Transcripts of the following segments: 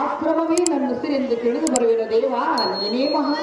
ಆಶ್ರಮವೇ ನನ್ನ ಉಸಿರೆಂದು ತಿಳಿದು ಬರುವೆನು ದೇವ. ನೀನೇ ಮಹಾ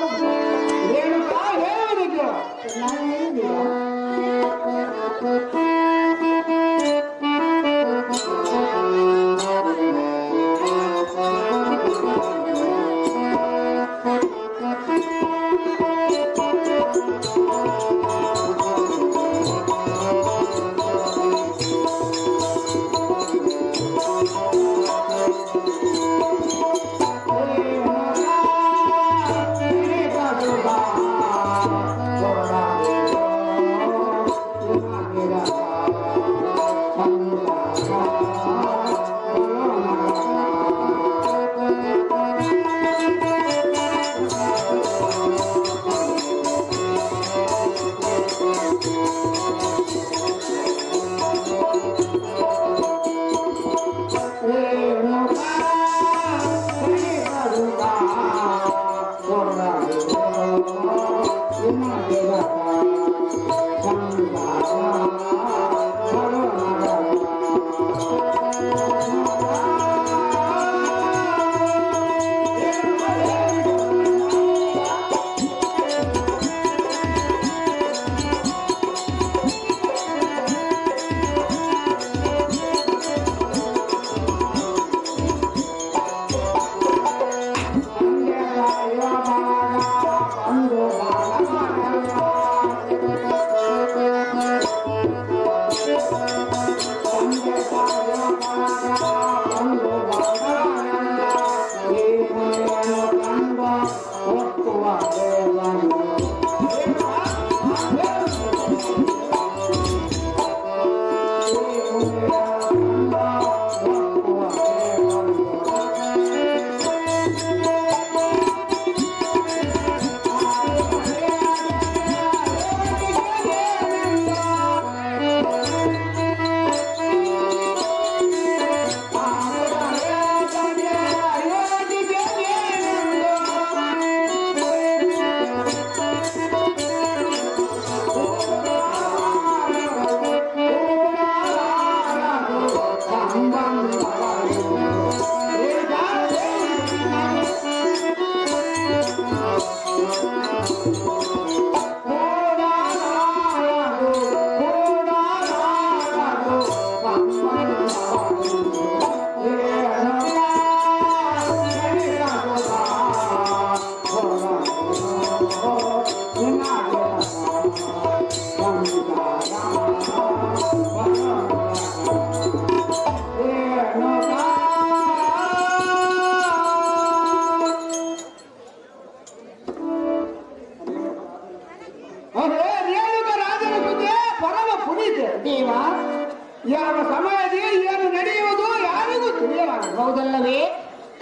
ಯಾವ ಸಮಯದಲ್ಲಿ ಏನು ನಡೆಯುವುದು ಯಾರಿಗೂ ತಿಳಿಯಲಾಗದು. ಹೌದಲ್ಲವೇ?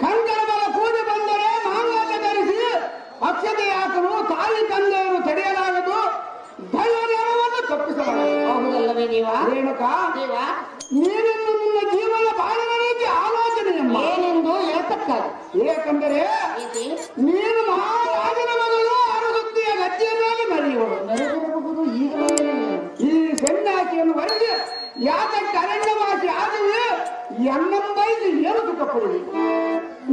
ಕಂಕಣ ಬಲ ಕೂಡಿ ಬಂದರೆ ಮಾಂಗಲ್ಯ ಧರಿಸಿ ಅಕ್ಷತೆ ಹಾಕಲು ತಾಯಿ ತಂದೆಯನ್ನು ತಡೆಯಲಾಗದು, ದೈವವನ್ನು ತಪ್ಪಿಸಲಾಗದು. ಹೌದಲ್ಲವೇ ದೇವ? ರೇಣುಕಾ ದೇವ, ನೀನಿನ್ನು ನಿನ್ನ ಜೀವನ ಬಾಳಿನ ರೀತಿ ಆಲೋಚನೆಯಮ್ಮ ಏನೆಂದು ಹೇಳ್ತಕ್ಕಾಗ. ಏಕೆಂದರೆ ನೀನು ಮಹಾರಾಜನ ಮಗಳು ಅರಸುತ್ತಿಯ ಗಜ್ಜೆಯ ಮೇಲೆ ಮರೆಯುವುದು. ನಡೆದಿರಬಹುದು ಈಗಲೇ. ಈ ಸನ್ಯಾಸಿಯನ್ನು ವರೆಗೆ ಯಾತಕ್ಕೆ ಅರಣ್ಯವಾಸಿ ಆದವು ಎನ್ನಂಬೈದು ಏನು ಸುಖ ಪಡುವುದು.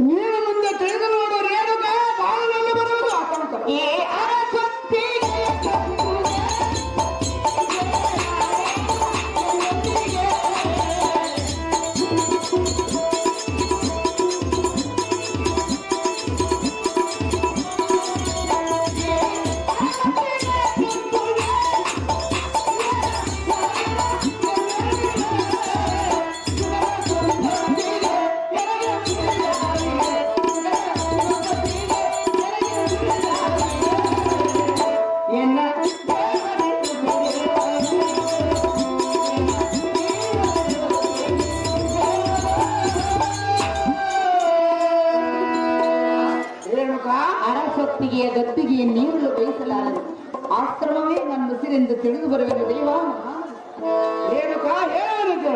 ನೀನು ಮುಂದೆ ತಿಳಿದು ನೋಡು ರೇಣುಕ, ಬಾಳಿನಲ್ಲಿ ಬರುವುದು ಆತಂಕ. ಅರಸೊತ್ತಿಗೆಯ ಗತ್ತಿಗೆಯ ನೀರಲು ಬಯಸಲಾರದು. ಆಶ್ರಮವೇ ನನ್ನ ಉಸಿರೆಂದು ತಿಳಿದು ಬರುವೆನು ದೇವ. ರೇಣುಕಾ ಹೇಳುವುದು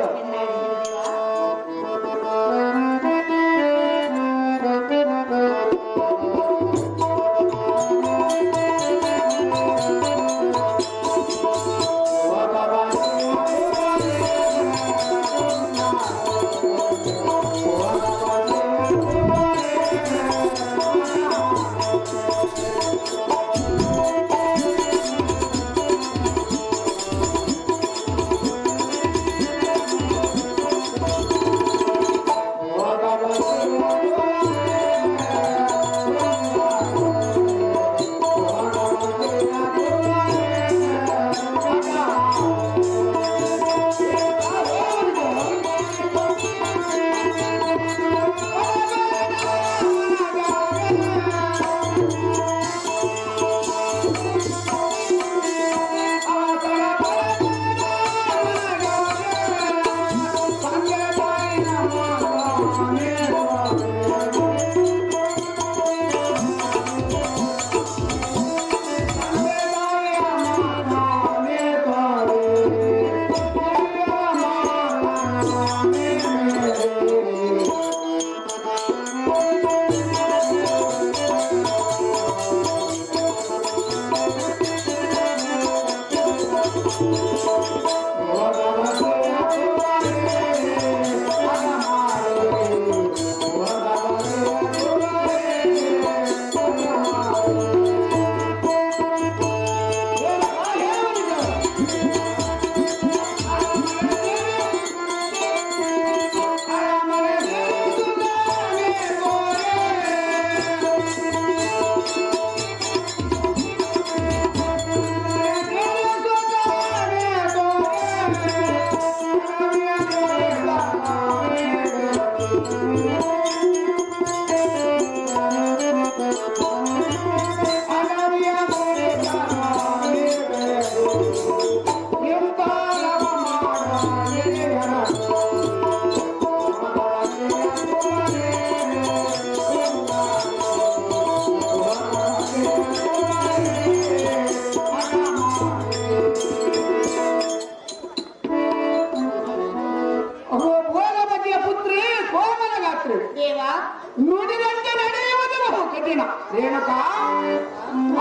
ನುಡಿದಂತೆ ನಡೆಯುವುದು ಬಹು ಕಠಿಣ. ರೇಣುಕಾ,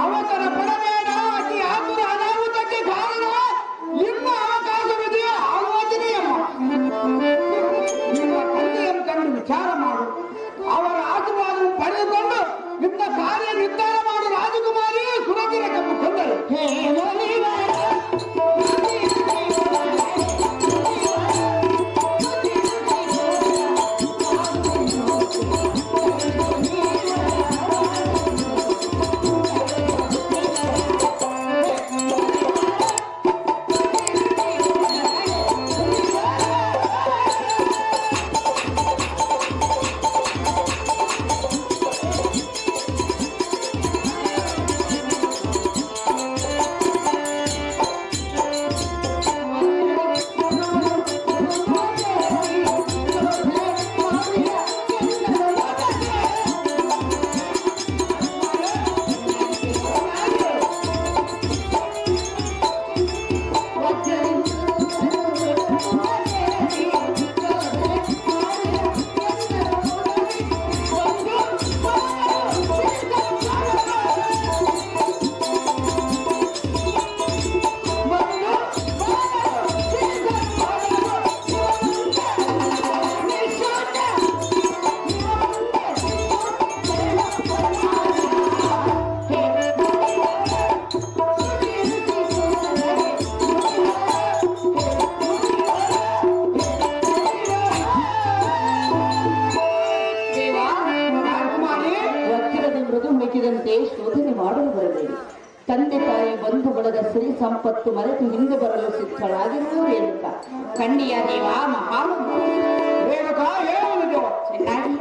ಅವಸರ ಪಡಬೇಡ. ಅತಿ ಆತುರ ಅನಾಹುತಕ್ಕೆ ಕಾರಣ ನಿಮ್ಮ ಅವಕಾಶವಿದೆಯೋ ಆಲೋಚನೆಯಮ್ಮ. ನಿಮ್ಮ ತಂದೆಯನ್ನು ಕಂಡು ವಿಚಾರ ಮಾಡು. ಅವರ ಆಶೀರ್ವಾದವನ್ನು ಪಡೆದುಕೊಂಡು ನಿಮ್ಮ ಕಾರ್ಯ ನಿರ್ಧಾರ ಮಾಡು. ರಾಜಕುಮಾರಿ ಸುರಗಿರ ಕಪ್ಪು ಕೊಂಡರು. ಶೋಧನೆ ಮಾಡಲು ಬರಬೇಡಿ. ತಂದೆ ತಾಯಿ ಬಂಧು ಬಳಗ ಸಿರಿ ಸಂಪತ್ತು ಮರೆತು ಹಿಂದೆ ಬರಲು ಸಿದ್ಧಳಾಗಿರುವ ರೇಣುಕಾ ಕಣ್ಣಿಯ ದೇವ ಮಹಾನುಭಾವ. ರೇಣುಕಾ ಏನು ಚೆನ್ನಾಗಿ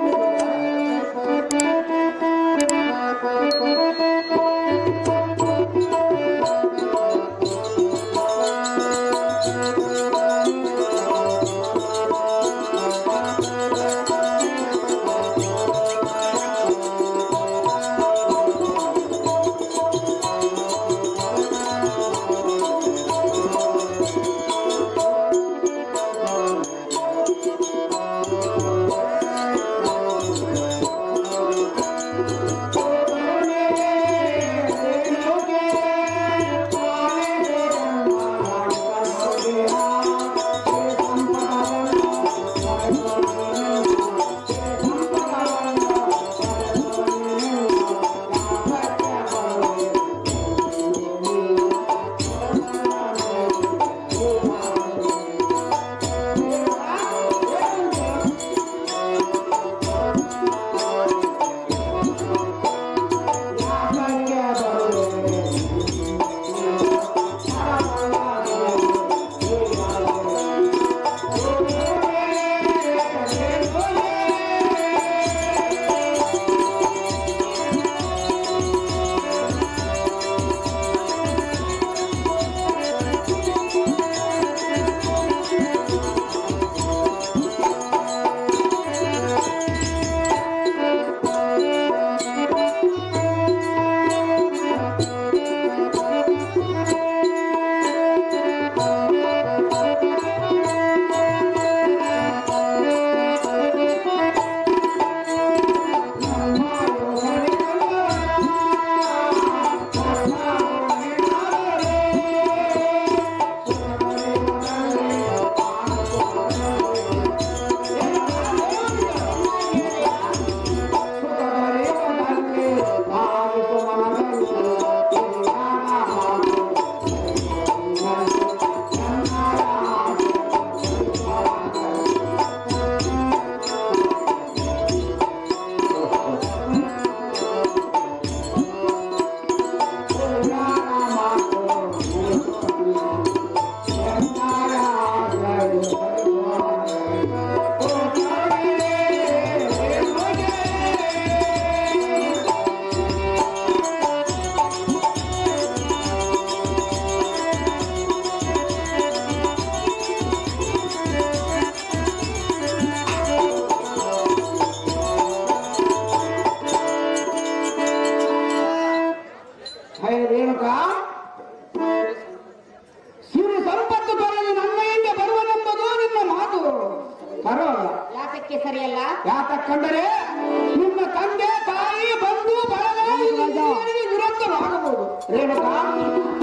ರೇಣುಕಾ,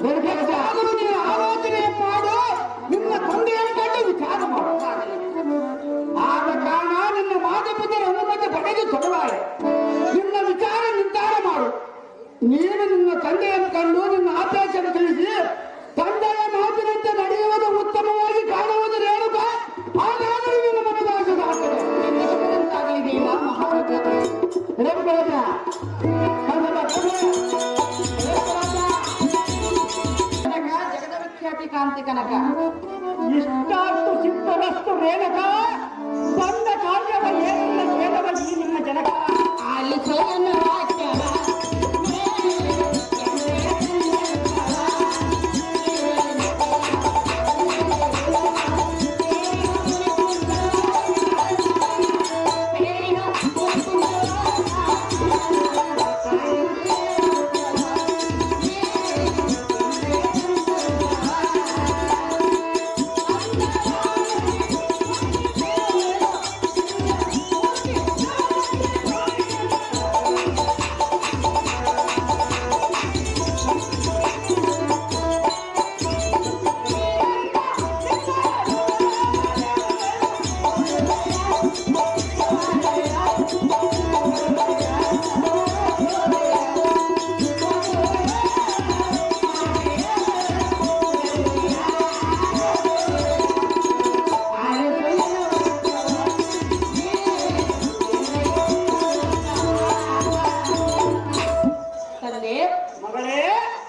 ಬೇಕಾದರೂ ನೀನು ಆಲೋಚನೆ ಮಾಡು, ನಿನ್ನ ತಂದೆಯನ್ನು ಕಂಡು ವಿಚಾರ ಮಾಡು. ಆದ ಕಾರಣ ನಿನ್ನ ಮಾತಾಪಿತರ ಅನುಮತಿ ಪಡೆದು ತೊಡಲಾರೆ. ನಿನ್ನ ವಿಚಾರ ನಿರ್ಧಾರ ಮಾಡು. ನೀನು ನಿನ್ನ ತಂದೆಯನ್ನು ಕಂಡು ನಿನ್ನ ಆದೇಶವನ್ನು ತಿಳಿಸಿ ತಂದೆಯ ಮಾತಿನಂತೆ ನಡೆಯುವುದು ಉತ್ತಮವಾಗಿ ಕಾಣುವುದು ರೇಣುಕಾ. ಹಾಗಾದರೆ ನಿನ್ನ ಮನದಾಸದಾಗ್ತದೆ. ಜಗದವಿಖ್ಯಾತಿ ಕಾಂತಿ ಕನಕ ಇಷ್ಟಾಷ್ಟು ಚಿತ್ತದಷ್ಟು ರೇಣುಕ ಬಂದ ಕಾರ್ಯವ ಏನಿಲ್ಲ ಕೇಳವ ಈ ನಿಮ್ಮ ಜನಕ. ಅಲ್ಲಿ ಸೋಯನ್ನು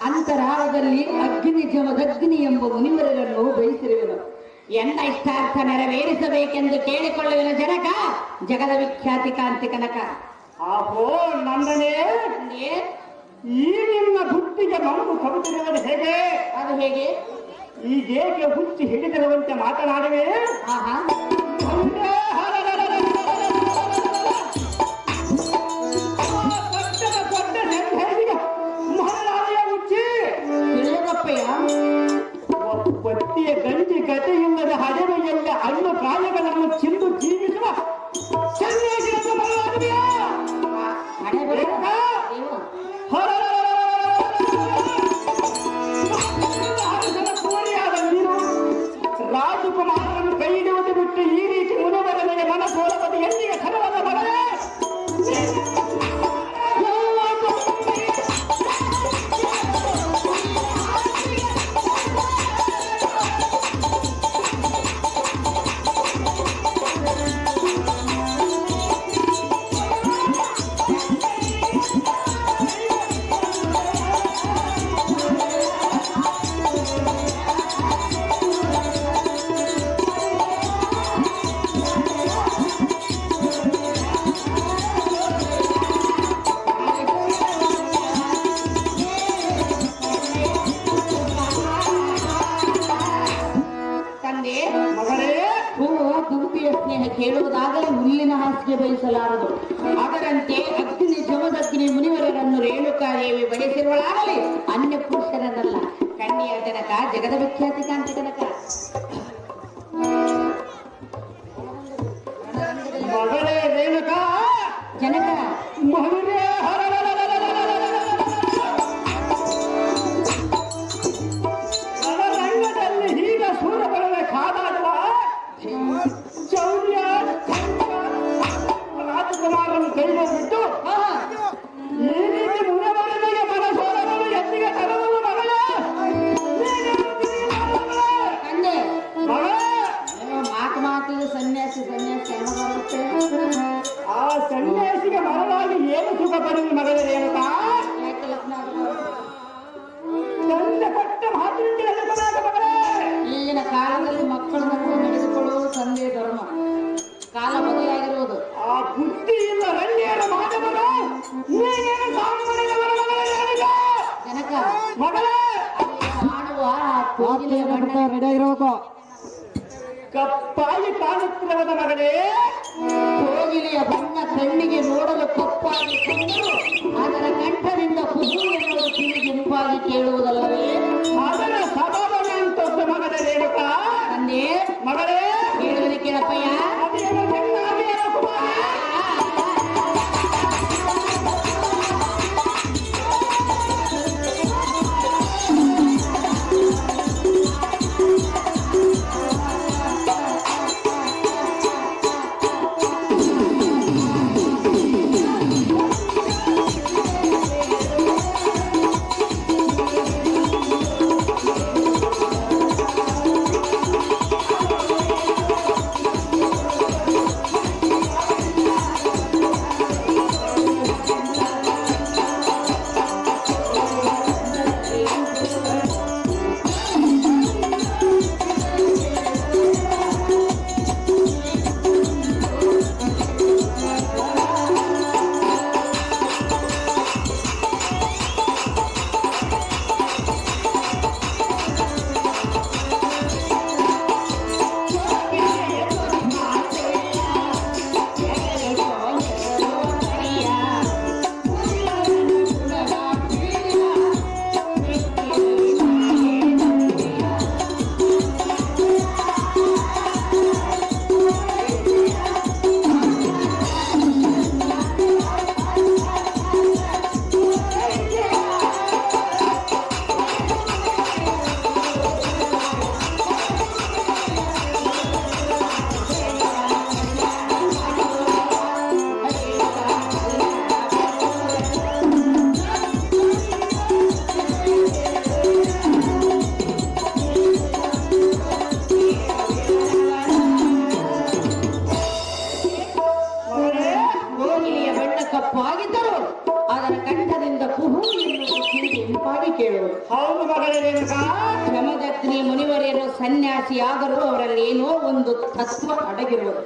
ಅಂತರಾಳದಲ್ಲಿ ಅಗ್ನಿ ಜಮದಗ್ನಿ ಎಂಬ ಮುನಿವರರನ್ನು ಬಯಸಿರುವನು. ಎನ್ನ ಇಷ್ಟಾರ್ಥ ನೆರವೇರಿಸಬೇಕೆಂದು ಕೇಳಿಕೊಳ್ಳುವನು ಜನಕ. ಜಗದ ವಿಖ್ಯಾತಿ ಕಾಂತಿ ಕನಕ. ಆಹೋ ನಂದನೇ, ಈ ನಿಮ್ಮ ಬುದ್ಧಿಗೆ ಮಂಗು ಕವಿತಿರುವುದು ಹೇಗೆ? ಅದು ಹೇಗೆ? ಈಗೇಕೆ ಹುಚ್ಚಿ ಹಿಡಿದಿರುವಂತೆ ಮಾತನಾಡುವೆ? ಆಹಾ, ಪತ್ತಿಯ ಗಂಜಿ ಗತಿಯಿಲ್ಲದ ಹಡವೆಯಲ್ಲ ಅಣ್ಣ ಪ್ರಾಯಗಳನ್ನು ಚಿಂದು ಜೀವಿಸುವ ಸನ್ಯಾಸಿಯನ್ನು ಬರಲಾಗುವೆಯಾ? ಕೋರಿಯಾದ ನೀನು ರಾಜಕುಮಾರರನ್ನು ಕೈ ಹಿಡಿಯುವುದು ಬಿಟ್ಟು ಈ ರೀತಿ ಮುನಿವರನಿಗೆ ಮನಸೋಲಬದು ಎಲ್ಲಿಗೆ ಸರವಲ್ಲ ಮಗಳೇ. ಕೇಳುವುದಾಗಲೇ ಹುಲ್ಲಿನ ಹಾಸಿಗೆ ಬಯಸಲಾರದು. ಅದರಂತೆ ಅಗ್ನಿ ಜಮದಗ್ನಿ ಮುನಿವರರನ್ನು ರೇಣುಕಾದೇವಿ ಬಯಸಿರುವಳಾಗಲಿ ಅನ್ಯ ಪುರುಷರನ್ನಲ್ಲ. ಕಣ್ಣಿಯ ಜನಕ, ಜಗದ ವಿಖ್ಯಾತಿ ಕಾಂತಿ ಕನಕ. ಮಗಳೇ ರೇಣುಕಾ, ಜನಕ ಮಗನೇ ರಂಗದಲ್ಲಿ ಹೀಗ ಸೂರಬಲದ ಕಾದಾಡುವ ಚೌರ್ಯ ರಾಜಕುಮಾರನ್ನು ಕೈಗೆ ಬಿಟ್ಟು ಈ ರೀತಿ ಮುನಿವರನಿಗೆ ಮನಸೋಲಗಳು ಎತ್ತಿಗೆ ತರಲು ಮಗಳೇ. ಕಂಡೆ ಮಗಳೇ, ಮಾತಿಗೆ ಸನ್ಯಾಸಿ ಸನ್ಯಾಸಿ ಅನ್ನ ಬರುತ್ತೆ. ಆ ಸನ್ಯಾಸಿಗೆ ಮರಳಾಗಿ ಏನು ಸುಖ ಪಡೆದು ಮಗಳೇ ರೇಣುಕಾ? ಯಾಕೆ ಲಗ್ನ ಆಗಲ್ಲ? ತಂದೆ ಕೊಟ್ಟ ಮಾತಿನಿಂದ ಎದುರುಬೇಕಾಗ ಮಗಳೇ. ಈಗಿನ ಕಾಲದಲ್ಲಿ ಮಕ್ಕಳನ್ನು ನಡೆಸಿಕೊಳ್ಳುವುದು ತಂದೆ ಧರ್ಮ. ಕಾಲ ಬದಲಾಗಿರುವುದು. ಆ ಬುದ್ಧಿ ಇಲ್ಲ ರಂಡಿಯರ ಮಾನವರು ನೀನೇನು ಸಾವು ಮಾಡಿದವರ ಮಗಳೇ ರೇಣುಕಾ? ಜನಕ ಮಗಳೇ, ಮಾಡುವ ಕೋಗಿಲೆಯ ಬಣ್ಣ ರೆಡಿ ಆಗಿರಬೇಕು. ಕಪ್ಪಾಗಿ ಕಾಣುತ್ತಿರುವುದ ಮಗಳೇ, ಕೋಗಿಲೆಯ ಬಣ್ಣ ಕಣ್ಣಿಗೆ ನೋಡಲು ಕಪ್ಪಾಗಿ ಕಂಡರೂ ಅದರ ಕಂಠದಿಂದ ಕುಸು ಎನ್ನುವುದು ಕಿವಿ ಗುಂಪಾಗಿ ಕೇಳುವುದಲ್ಲವೇ? ಅದರ ಸಭಾವನ ಅಂತ ಮಗಳೇ ರೇಣುಕಾ. ತಂದೆ ಮಗಳೇ, ಹೇಳುವುದು ಕೇಳಪ್ಪಯ್ಯ. ಅದೇನು ಚೆನ್ನಾಗಿ ಕುಮಾರ. ಇದ್ದರೂ ಅದರ ಕಂಠದಿಂದ ಕುಹು ಎನ್ನುವುದು ಕಿವಿಗೆ ಇಂಪಾಗಿ ಕೇಳುವುದು. ಹೌದು ಮಗಳೇ ರೇಣುಕಾ. ಯಮದಗ್ನಿ ಮುನಿವರೇನೋ ಸನ್ಯಾಸಿಯಾದರೂ ಅವರಲ್ಲಿ ಏನೋ ಒಂದು ತತ್ವ ಅಡಗಿರುವುದು.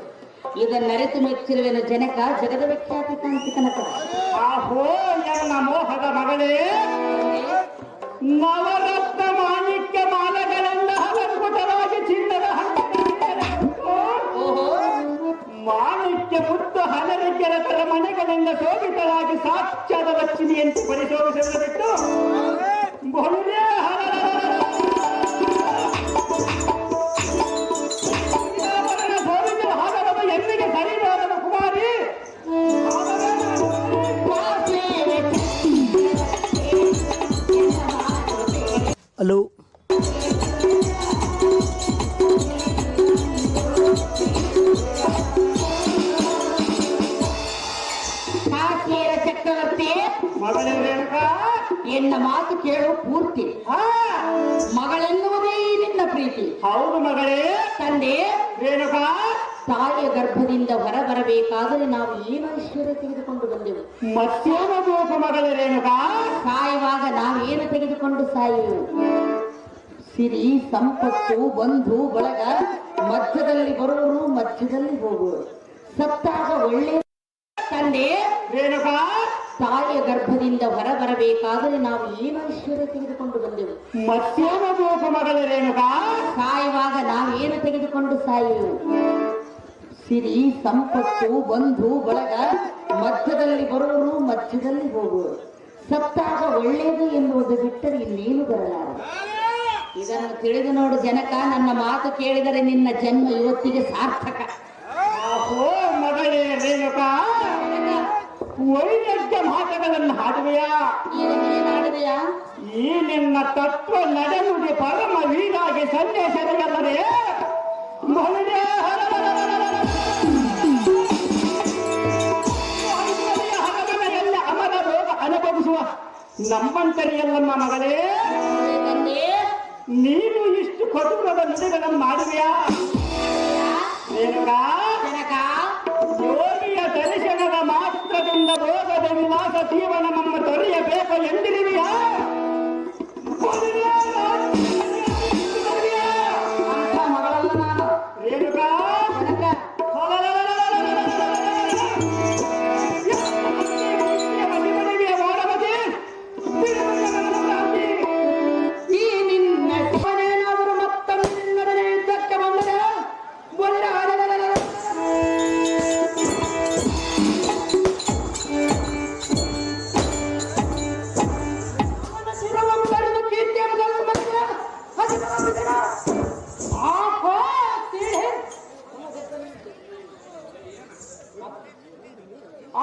ಇದನ್ನರಿತು ಮೆಚ್ಚಿರುವೆನು ಜನಕ, ಜಗದ ವಿಖ್ಯಾತಿ ಕಾಂತಿ ಕನಕ. ಆಹೋ ನನ್ನ ಮೋಹದ ಮಗಳೇ, ನವರತ್ನ ಮಾಣಿಕ್ಯ ಮಾಲಗಳಿಂದ ಅಲಂಕೃತವಾಗಿ ಚಿನ್ನದ ಮಾಣಿಕ್ಯ ಮುತ್ತು ಹಲರಿಕೆರ ಮನೆಗಳಿಂದ ಶೋಭಿತವಾಗಿ ಸಾಕ್ಷಾದ ಲಕ್ಷ್ಮಿಯಂತೆ ಪರಿಶೋಭಿಸಲು ಬಿಟ್ಟು ಎಲ್ಲಿಗೆ ಸರಿಯಾದ ಕುಮಾರಿ. ಹಲೋ, ಕಾಶ್ಮೀರ ಚಕ್ರವರ್ತಿ, ಮಗಳೇ ರೇಣುಕಾ, ಎನ್ನ ಮಾತು ಕೇಳು ಪೂರ್ತಿ. ಮಗಳೆನ್ನುವುದೇ ನಿನ್ನ ಪ್ರೀತಿ. ಹೌದು ಮಗಳೇ. ತಂದೆ ರೇಣುಕಾ, ತಾಯಿಯ ಗರ್ಭದಿಂದ ಹೊರಬರಬೇಕಾದರೆ ನಾವು ಏನು ಐಶ್ವರ್ಯ ತೆಗೆದುಕೊಂಡು ಬಂದೆವು. ಮತ್ತೇನು ಬೇಕು ಮಗಳೇ ರೇಣುಕಾ? ಸಾಯುವಾಗ ನಾವೇನು ತೆಗೆದುಕೊಂಡು ಸಾಯುವೆವು? ಸಿರಿ, ಸಂಪತ್ತು, ಬಂಧು ಬಳಗ, ಮಧ್ಯದಲ್ಲಿ ಬರುವರು, ಮಧ್ಯದಲ್ಲಿ ಹೋಗುವರು. ಸತ್ತಾಗ ಒಳ್ಳೆಯ ತಂದೆ ರೇಣುಕಾ, ತಾಯಿಯ ಗರ್ಭದಿಂದ ಹೊರಬರಬೇಕಾದರೆ ನಾವು ಏನು ಐಶ್ವರ್ಯ ತೆಗೆದುಕೊಂಡು ಬಂದೆವು. ಮತ್ತೇನು ಬೇಕು ಮಗಳೇ ರೇಣುಕಾ? ಸಾಯುವಾಗ ನಾವೇನು ತೆಗೆದುಕೊಂಡು ಸಾಯುವೆವು? ಸಿರಿ, ಸಂಪತ್ತು, ಬಂಧು ಬಳಗ, ಮಧ್ಯದಲ್ಲಿ ಬರುವರು, ಮಧ್ಯದಲ್ಲಿ ಹೋಗುವರು. ಸತ್ತಾಗ ಒಳ್ಳೆಯದು ಎನ್ನುವುದು ಬಿಟ್ಟರೆ ಇನ್ನೇನು ಬರಲಾರದು. ಇದನ್ನು ತಿಳಿದು ನೋಡು ಜನಕ, ನನ್ನ ಮಾತು ಕೇಳಿದರೆ ನಿನ್ನ ಜನ್ಮ ಇವತ್ತಿಗೆ ಸಾರ್ಥಕ. ಆಹೋ ಮಗಳೇ ರೇಣುಕಾ, ವೈದ್ಯ ಮಾತುಗಳನ್ನು ಹಾಡುವೆಯಾ? ಏನಾಡಿದೆಯಾ? ಈ ನಿನ್ನ ತತ್ವ ನಡೆನುಡಿ ಪರಮ ವೀರಾಗಿ ಸಂದೇಶಗಳಲ್ಲದೆ ಮಗಳೇ ಹರಮನೆಯಲ್ಲಿ ಅಮರ ರೋಗ ಅನುಭವಿಸುವ ನಮ್ಮಂತರಿಯಲ್ಲಮ್ಮ ಮಗಳೇ. ನೀನು ಇಷ್ಟು ಕೊಡುಗದ ನುಡಿಗಳನ್ನು ಮಾಡುವೆಯಾ ರೇಣುಕಾ? ಯೋಗಿಯ ದರ್ಶನದ ಮಾತ್ರದಿಂದ ಭೋಗದ ವಿಲಾಸ ಜೀವನ ನಮ್ಮ ತೊರೆಯಬೇಕು ಎಂದಿರುವೆಯಾ? ಮಗಳಲ್ಲ ನಾನು ರೇಣುಕಾ, ಈ ನಿನ್ನ ಶಿವನೇನಾದರೂ ಮತ್ತೊಮ್ಮೆ ಯುದ್ಧಕ್ಕೆ ಬಂದರೆ ಒಳ್ಳೆ ಶಿರವಂತರನ್ನು ಕೀರ್ತಿಯನ್ನು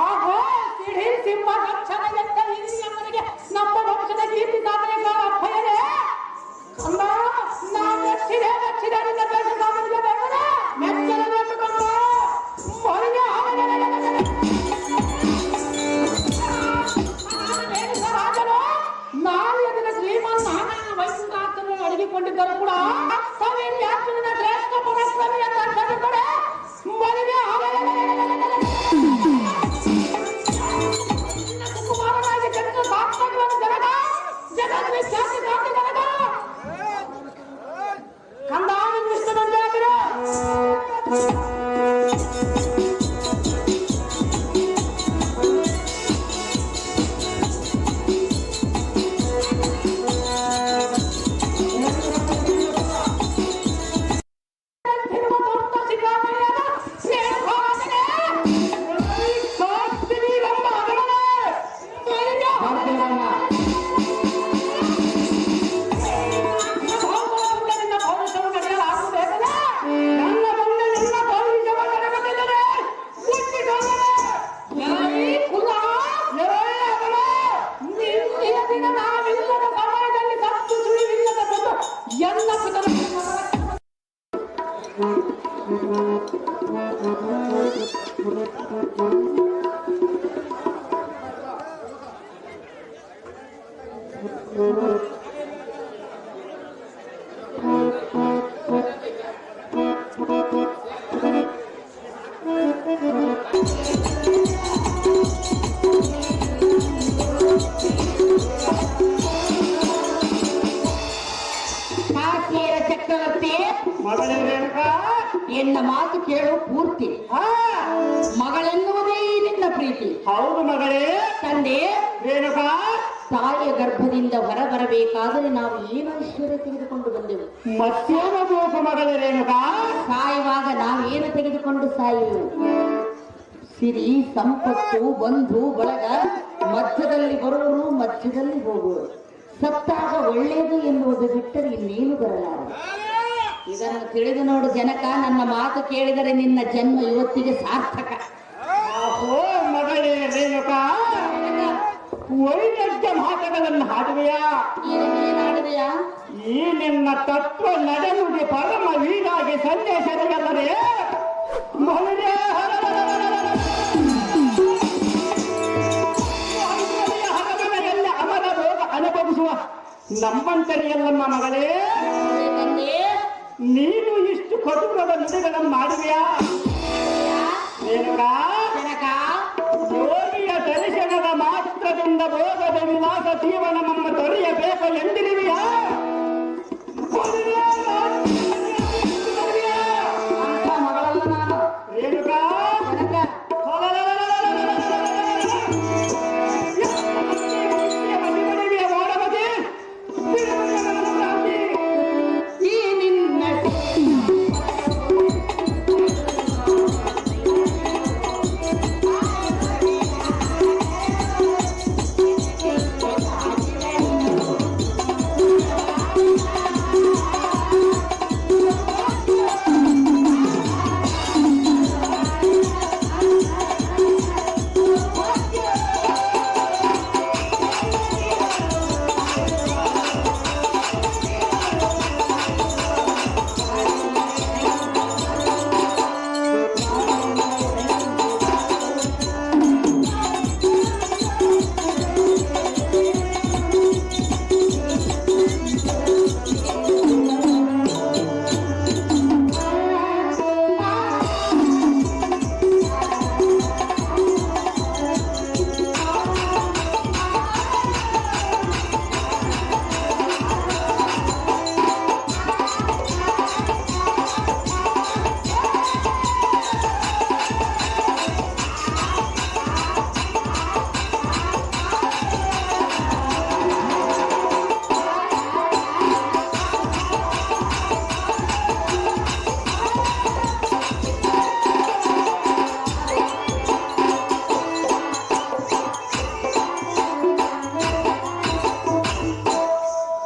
ಆಹೋ ಸಿಡಿ ಸಿಂಹ ರಕ್ಷಣ ಎಂತ ಹಿರಿಯಮ್ಮನಿಗೆ ನಮ್ಮ ವಂಶದ ಕೀರ್ತಿ ಸಾಧನೆಗಳ ಅಪ್ಪಯ್ಯನೇ ಅಮ್ಮ, ನಾನು ಮೆಚ್ಚಿದೆ ನಿನ್ನ ದೇಶ ಸಾಧನೆಗೆ ಬೇಡ ಮೆಚ್ಚಲೇಬೇಕು ಕಮ್ಮ ಮೊದಲಿಗೆ ರಾಜನು ನಾವು ಅದನ್ನ ಶ್ರೀಮಂತ ವಯಸ್ಸಾತನು ಅಡಗಿಕೊಂಡಿದ್ದರು ಕೂಡ ಯಾತ್ರಿನ ಶ್ರೇಷ್ಠ ಪರಸ್ಪರ ಅಂತ ಕಡೆ ಮೊದಲಿಗೆ ಕುಮಾರನಾಗಿ ಜಗತ್ತ ಸಾರ್ಥಕವಾದ ಜನಕ, ಜಗತ್ ವಿಖ್ಯಾತಿ ಕಾಂತಿ ಜನಕ ಕಂದಾನ ವಿಷ್ಣುನಂದೇ ಆಗಿರೋ ಎನ್ನ ಮಾತು ಕೇಳು ಪೂರ್ತಿ. ಹಾ ಮಗಳೆನ್ನುವುದೇ ನಿನ್ನ ಪ್ರೀತಿ. ಹೌದು ಮಗಳೇ. ತಂದೆ ರೇಣುಕಾ, ತಾಯಿಯ ಗರ್ಭದಿಂದ ಹೊರಬರಬೇಕಾದರೆ ನಾವು ಏನು ಐಶ್ವರ್ಯ ತೆಗೆದುಕೊಂಡು ಬಂದೆವು? ಮತ್ತೇನು ಬೇಕು ಮಗಳೇ ರೇಣುಕಾ? ಸಾಯುವಾಗ ನಾವೇನು ತೆಗೆದುಕೊಂಡು ಸಾಯುವೆವು? ಸಿರಿ, ಸಂಪತ್ತು, ಬಂಧು ಬಳಗ, ಮಧ್ಯದಲ್ಲಿ ಬರುವರು, ಮಧ್ಯದಲ್ಲಿ ಹೋಗುವರು. ಸತ್ತಾಗ ಒಳ್ಳೆಯದು ಎನ್ನುವುದು ಬಿಟ್ಟರೆ ಇನ್ನೇನು ಬರಲಾರದು. ಇದನ್ನು ತಿಳಿದು ನೋಡು ಜನಕ, ನನ್ನ ಮಾತು ಕೇಳಿದರೆ ನಿನ್ನ ಜನ್ಮ ಇವತ್ತಿಗೆ ಸಾರ್ಥಕ. ಓ ಮಗಳೇ ರೇಣುಕಾ, ವೈದ್ಯ ಮಾತುಗಳನ್ನು ಹಾಡುವೆಯಾ? ಏನಾಡಿದೆಯಾ? ಈ ನಿನ್ನ ತತ್ವ ನಡೆನುಡಿ ಪರಮ ವೀರಾಗಿ ಸಂದೇಶಗಳಲ್ಲದೆ ಮಗಳೇ ಹರಮನೆಯಲ್ಲಿ ಅಮರ ಭೋಗ ಅನುಭವಿಸುವ ನಮ್ಮಂತರಿಯಲ್ಲಮ್ಮ ಮಗಳೇ. ನೀನು ಇಷ್ಟು ಕಟುರದ ನುಡಿಗಳನ್ನು ಮಾಡುವೆಯಾ ರೇಣುಕಾ? ಯೋಗಿಯ ದರ್ಶನದ ಮಾತ್ರದಿಂದ ಭೋಗದ ವಿಲಾಸ ಜೀವನ ನಮ್ಮ ತೊರೆಯಬೇಕು ಎಂದಿರುವೆಯಾ? ಮಗಳಲ್ಲ ನಾನು ರೇಣುಕಾ, ಈ ನಿನ್ನ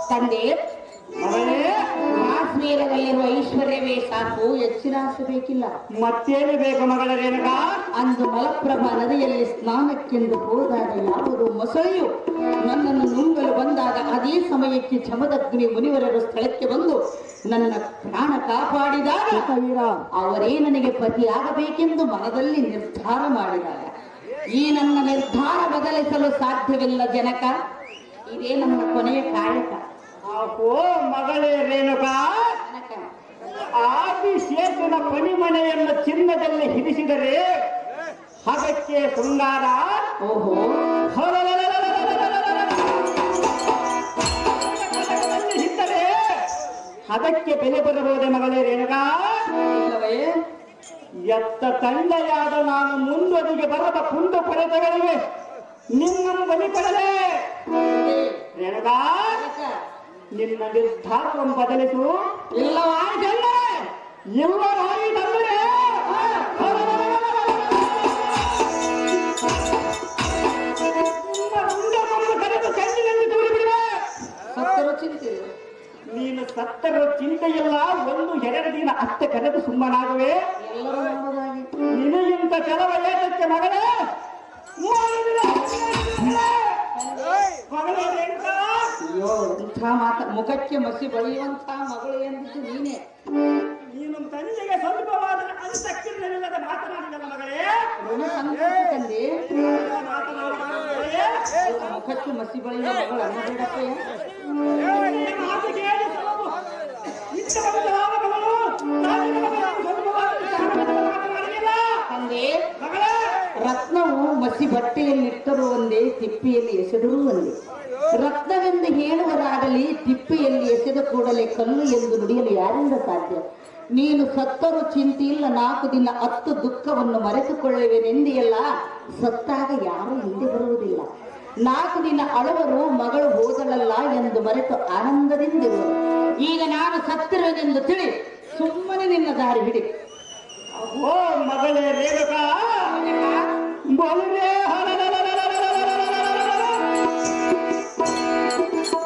ತಂದೆ, ಕಾಶ್ಮೀರದಲ್ಲಿರುವ ಐಶ್ವರ್ಯವೇ ಸಾಕು, ಹೆಚ್ಚಿನ ಆಸೆ ಬೇಕಿಲ್ಲ. ಮತ್ತೇನು ಬೇಕು ಮಗಳ ರೇಣುಕಾ? ಅಂದು ಮಲಪ್ರಭಾ ನದಿಯಲ್ಲಿ ಸ್ನಾನಕ್ಕೆಂದು ಹೋದಾಗ ಯಾವುದೋ ಮೊಸಳೆಯು ನನ್ನನ್ನು ನುಂಗಲು ಬಂದಾಗ ಅದೇ ಸಮಯಕ್ಕೆ ಚಮದಗ್ನಿ ಮುನಿವರರು ಸ್ಥಳಕ್ಕೆ ಬಂದು ನನ್ನ ಪ್ರಾಣ ಕಾಪಾಡಿದಾಗ ಅವರೇ ನನಗೆ ಪತಿಯಾಗಬೇಕೆಂದು ಮನದಲ್ಲಿ ನಿರ್ಧಾರ ಮಾಡಿದಾಗ ಈ ನನ್ನ ನಿರ್ಧಾರ ಬದಲಿಸಲು ಸಾಧ್ಯವಿಲ್ಲ ಜನಕ. ಇದೇ ನನ್ನ ಕೊನೆಯ ಕಾಯಕ. ಓ ಮಗಳೇ ರೇಣುಕಾ, ಆದಿಶೇಷನ ಪಣಿಮನೆಯನ್ನು ಚಿನ್ನದಲ್ಲಿ ಹಿಡಿಸಿದರೆ ಅದಕ್ಕೆ ಶೃಂಗಾರ, ಓಹೋ ಇದ್ದರೆ ಅದಕ್ಕೆ ಬೆಲೆ ಬರಬಹುದೇ ಮಗಳೇ ರೇಣುಕಾ? ಇಲ್ಲವೇ? ಎತ್ತ ತಂದೆಯಾದ ನಾನು ಮುಂದೊಂದಿಗೆ ಬರದ ಕುಂದು ಕೊರೆತಗಳಿಗೆ ನಿನ್ನನ್ನು ಬಲಿಪಡಲೇ ರೇಣುಕಾ? ನಿನ್ನ ನಿರ್ಧಾರವನ್ನು ಬದಲಿಸು. ಇಲ್ಲವಾಯಿತಂದರೆ ಇಲ್ಲವಾಯಿತಂದರೆ ಕರೆದು ಕಣ್ಣಿನಲ್ಲಿ ತೋರಿಬಿಡುವೆ. ಸತ್ತರು ಚಿಂತೆ. ನೀನು ಸತ್ತರೂ ಚಿಂತೆಯಿಲ್ಲ, ಒಂದು ಎರಡು ದಿನ ಅತ್ತೆ ಕರೆದು ಸುಮ್ಮನಾಗುವೆ. ಎಲ್ಲರೂ ನೋಡುವುದಾಗಿ ನಿನಗಿಂತ ಕೆಲವ ಏತಕ್ಕೆ ಮಗಳೇ? ಮಗಳೇ ರೇಣುಕಾ, ಅಯ್ಯೋ, ಇಂಥ ಮುಖಕ್ಕೆ ಮಸಿ ಬಳಿಯುವಂತ ಮಗಳು ಎಂದಿದ್ದು ನೀನೇ. ನೀನು ತಂದೆಗೆ ಸ್ವಲ್ಪವಾದ ಅಂತಕ್ಕಿಲ್ಲದ ಮಾತನಾಡಿದಲ್ಲ ಮಗಳೇ. ತಂದೆ ಮುಖಕ್ಕೆ ಮಸಿ ಬಳಿಯುವ ಮಗಳು ಅನ್ನಬೇಡಪ್ಪಯ್ಯ. ಮಾತು ಕೇಳಿ ಸ್ವಲ್ಪ ಇಷ್ಟವಾದ ಮಗಳು ಮಾತನಾಡಿಲ್ಲ ತಂದೆ, ಮಗಳೇ. ರತ್ನವು ಮಸಿ ಬಟ್ಟೆಯಲ್ಲಿಟ್ಟರೂ ಒಂದೇ, ತಿಪ್ಪಿಯಲ್ಲಿ ಎಸೆದರೂ ಒಂದೇ. ರತ್ನವೆಂದು ಹೇಳುವರಾಗಲಿ ತಿಪ್ಪಿಯಲ್ಲಿ ಎಸೆದ ಕೂಡಲೇ ಕಲ್ಲು ಎಂದು ನುಡಿಯಲು ಯಾರಿಂದ ಸಾಧ್ಯ? ನೀನು ಸತ್ತರೂ ಚಿಂತೆ ಇಲ್ಲ, 4 ದಿನ 10 ದುಃಖವನ್ನು ಮರೆತುಕೊಳ್ಳುವೆನೆಂದಿಯಲ್ಲ. ಸತ್ತಾಗ ಯಾರು ಹಿಂದೆ ಬರುವುದಿಲ್ಲ. 4 ದಿನ ಅಳವರು ಮಗಳು ಹೋದಳಲ್ಲ ಎಂದು ಮರೆತು ಆನಂದದಿಂದಿರುವರು. ಈಗ ನಾನು ಸತ್ತಿರುವೆನೆಂದು ತಿಳಿ ಸುಮ್ಮನೆ ನಿನ್ನ ದಾರಿ ಹಿಡಿ. ಓ ಮಗಳೇ ರೇಣುಕಾ, ಬಲುವೆ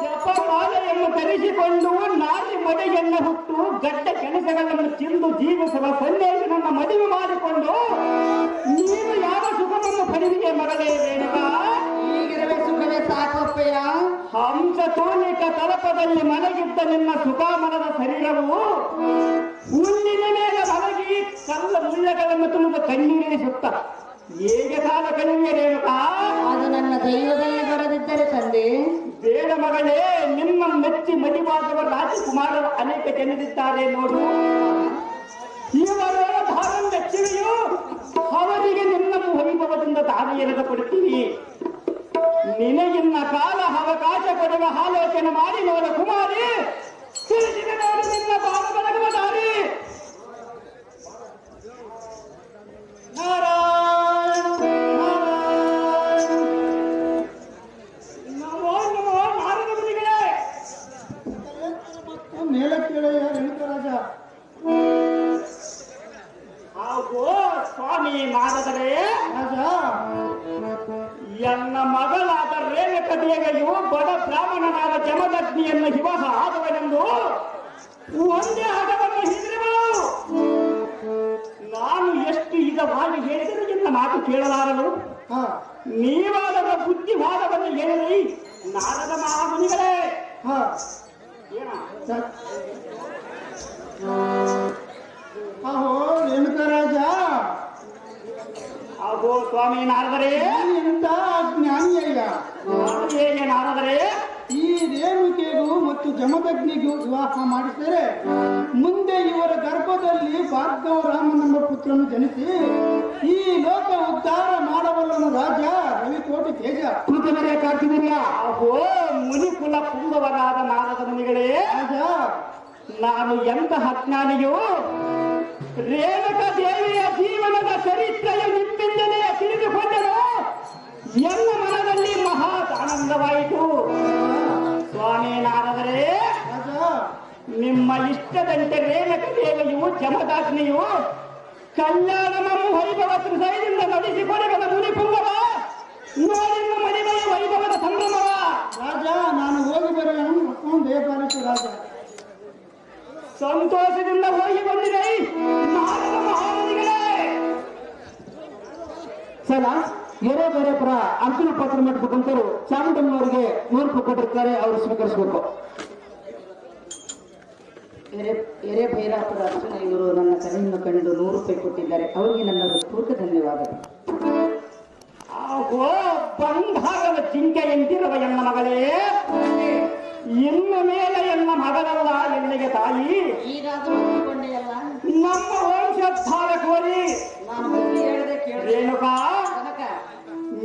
ಜಪಮಾಲೆಯನ್ನು ಧರಿಸಿಕೊಂಡು ನಾರಿ ಮಡಿಯನ್ನು ಹುಟ್ಟು ಗಡ್ಡ ಕೆಲಸಗಳನ್ನು ತಿಂದು ಜೀವಿಸುವ ಸನ್ಯಾಸಿ ನನ್ನ ಮದುವೆ ಮಾಡಿಕೊಂಡು ನೀನು ಯಾವ ಸುಖವನ್ನು ಪಡೆದಿದೆ ಮಗಳೇ ರೇಣುಕಾ? ಈಗಿರವೇ ಸುಖವೇ ಸಾಕಪ್ಪಯ್ಯ. ಹಂಸ ತೋಲಿಕ ತಲಪದಲ್ಲಿ ಮಲಗಿದ್ದ ನಿನ್ನ ಸುಖಾಮನದ ಶರೀರವು ಹುಲ್ಲಿನ ಮೇಲೆ ಮಲಗಿ ಕಲ್ಲ ಮುಳ್ಳಗಳನ್ನು ತುಂಬುವ ಕಣ್ಣೀರಿಸುತ್ತ ಹೇಗೆ ಕಾಲ ಕಳೆಯುವೆ ರೇಣುಕಾ? ಅದು ನನ್ನ ದೈವದಲ್ಲಿ ಬರದಿದ್ದರೆ ತಂದೆ. ಬೇಡ ಮಗಳೇ, ನಿಮ್ಮ ಮೆಚ್ಚಿ ಮಡಿವಾದವ ರಾಜಕುಮಾರರು ಅನೇಕ ಜನರಿದ್ದಾರೆ ನೋಡು. ಇವರ ಧಾರಣ ಮೆಚ್ಚುವೆಯು ಅವರಿಗೆ ನಿನ್ನ ವೈಭವದಿಂದ ತಾನು ಎಳೆದು ಕೊಡುತ್ತೀವಿ. ನಿನಗಿನ್ನ ಕಾಲ ಅವಕಾಶ ಕೊಡುವ ಆಲೋಚನೆ ಮಾಡಿ ನೋಡ ಕುಮಾರಿ. ತಿಳಿಸಿದ ನೋಡು ನಿನ್ನ ಬಾಲ ಬಲಗುವ ದಾರಿ. ನಾರಾಯಣ ನಾರಾಯಣ ನಮೋ ನಮೋ ನಾರದ ಮುನಿಗಳೇ. ಮೇಲಕ್ಕೆಳೆಯ ರೇಣುಕರಾಜ. ಹಾಗೂ ಸ್ವಾಮಿ ನಾರದರೇ, ರಾಜ, ಎನ್ನ ಮಗಳಾದ ರೇಣುಕ ದೇವಿಯು ಬಡ ಬ್ರಾಹ್ಮಣನಾದ ಜಮದಗ್ನಿಯನ್ನು ವಿವಾಹ ಆದವನೆಂದು ಒಂದೇ ಹಠವನ್ನು ಹಿಡಿದಳು. ನಾನು ಎಷ್ಟು ಇದವಾಗಿ ಹೇಳಿದರೂ ಎನ್ನ ಮಾತು ಕೇಳಲಾರಲು. ಹಾ ನೀವಾದರ ಬುದ್ಧಿವಾದವನ್ನು ಹೇಳಿ ನಾರದ ಮಹಾಮುನಿಗಳೇ. ಹಾ ಏನ ಅಹೋ ರೇಣುಕರಾಜ, ಹಾಗೂ ಸ್ವಾಮಿ ನಾರದರೇ, ಎಂತ ಜ್ಞಾನಿಯಯ್ಯ. ಅದು ಹೇಗೆ ನಾರದರೇ? ಈ ರೇಣುಕೆಗೂ ಮತ್ತು ಜಮದಗ್ನಿಗೂ ವಿವಾಹ ಮಾಡಿದರೆ ಮುಂದೆ ಇವರ ಗರ್ಭದಲ್ಲಿ ಭಾರ್ಗವರಾಮನೆಂಬ ಪುತ್ರನು ಜನಿಸಿ ಈ ಲೋಕ ಉದ್ಧಾರ ಮಾಡಬಲ್ಲನು ರಾಜ ರವಿಕೋಟಿ ತೇಜ. ಕೃತವರೇ ಕಾಡ್ತಿದ್ದೀರ. ಅಹೋ ಮುನಿಕುಲ ಪುಂಗವರಾದ ನಾರದ ಮುನಿಗಳೇ, ರಾಜ, ನಾನು ಎಂತಹ ಜ್ಞಾನಿಯೋ? ರೇಣುಕ ದೇವಿಯ ಜೀವನದ ಚರಿತ್ರೆಯ ನಿಮ್ಮಿಂದಲೇ ತಿಳಿದುಕೊಂಡರು. ಎನ್ನ ಮನದಲ್ಲಿ ಮಹಾ ಆನಂದವಾಯಿತು. ಸ್ವಾಮಿ ನಾರದರೇ, ರಾಜ, ನಿಮ್ಮ ಇಷ್ಟದಂತೆ ರೇಣುಕ ದೇವಿಯು ಜಮದಾಗ್ನಿಯು ಕಲ್ಯಾಣ ವೈಭವ ತ್ರಿಸೈದಿಂದ ನಡೆಸಿಕೊಡುವ ಮುನಿಪುಂಗವ ನೋಡಿನ ಮಡಿಮೆಯ ವೈಭವದ ಸಂಭ್ರಮವ. ರಾಜ, ನಾನು ಹೋಗಿ ಬರುವೆನು. ದಯಪಾಲಿಸು ರಾಜ. ಸಂತೋಷದಿಂದ ಹೋಗಿ ಬಂದಿದೆ ನಾರದ ಮಹಾಮುನಿಗಳೇ. ಸಲ ಎರೆ ಬೇರೆ ಪರ ಅಂತಿಮ ಪತ್ರ ಮಾಡಿಕೊಂಡರು ಚಾಮುಂಡಮ್ಮನವರಿಗೆ 100 ರೂಪಾಯಿ ಕೊಟ್ಟಿರ್ತಾರೆ, ಅವರು ಸ್ವೀಕರಿಸಬೇಕು. ಎರೆ ಭೈರಾಪುರ ಅರ್ಚನ ಇವರು ನನ್ನ ಕರೆಯನ್ನು ಕಂಡು 100 ರೂಪಾಯಿ ಕೊಟ್ಟಿದ್ದಾರೆ. ಅವರಿಗೆ ನನ್ನ ಹೃತ್ಪೂರ್ವಕ ಧನ್ಯವಾದಗಳು. ಆಗೋ ಬಂಗಾರದ ಜಿಂಕೆ ಎಂದಿರುವ ಎನ್ನ ಮಗಳೇ, ಇನ್ನು ಮೇಲೆ ಎನ್ನ ಮಗಳಲ್ಲ ಎಲ್ಲಿಗೆ ತಾಯಿ. ಈಗಾದರೂ ಒಪ್ಪಿಕೊಂಡೆಯಲ್ಲ, ನಮ್ಮ ವಂಶೋದ್ಧಾರ ಕೋರಿ ನಾನು ಬುದ್ಧಿ ಹೇಳದೆ ಕೇಳಿದೆ. ರೇಣುಕಾ ಕನಕ,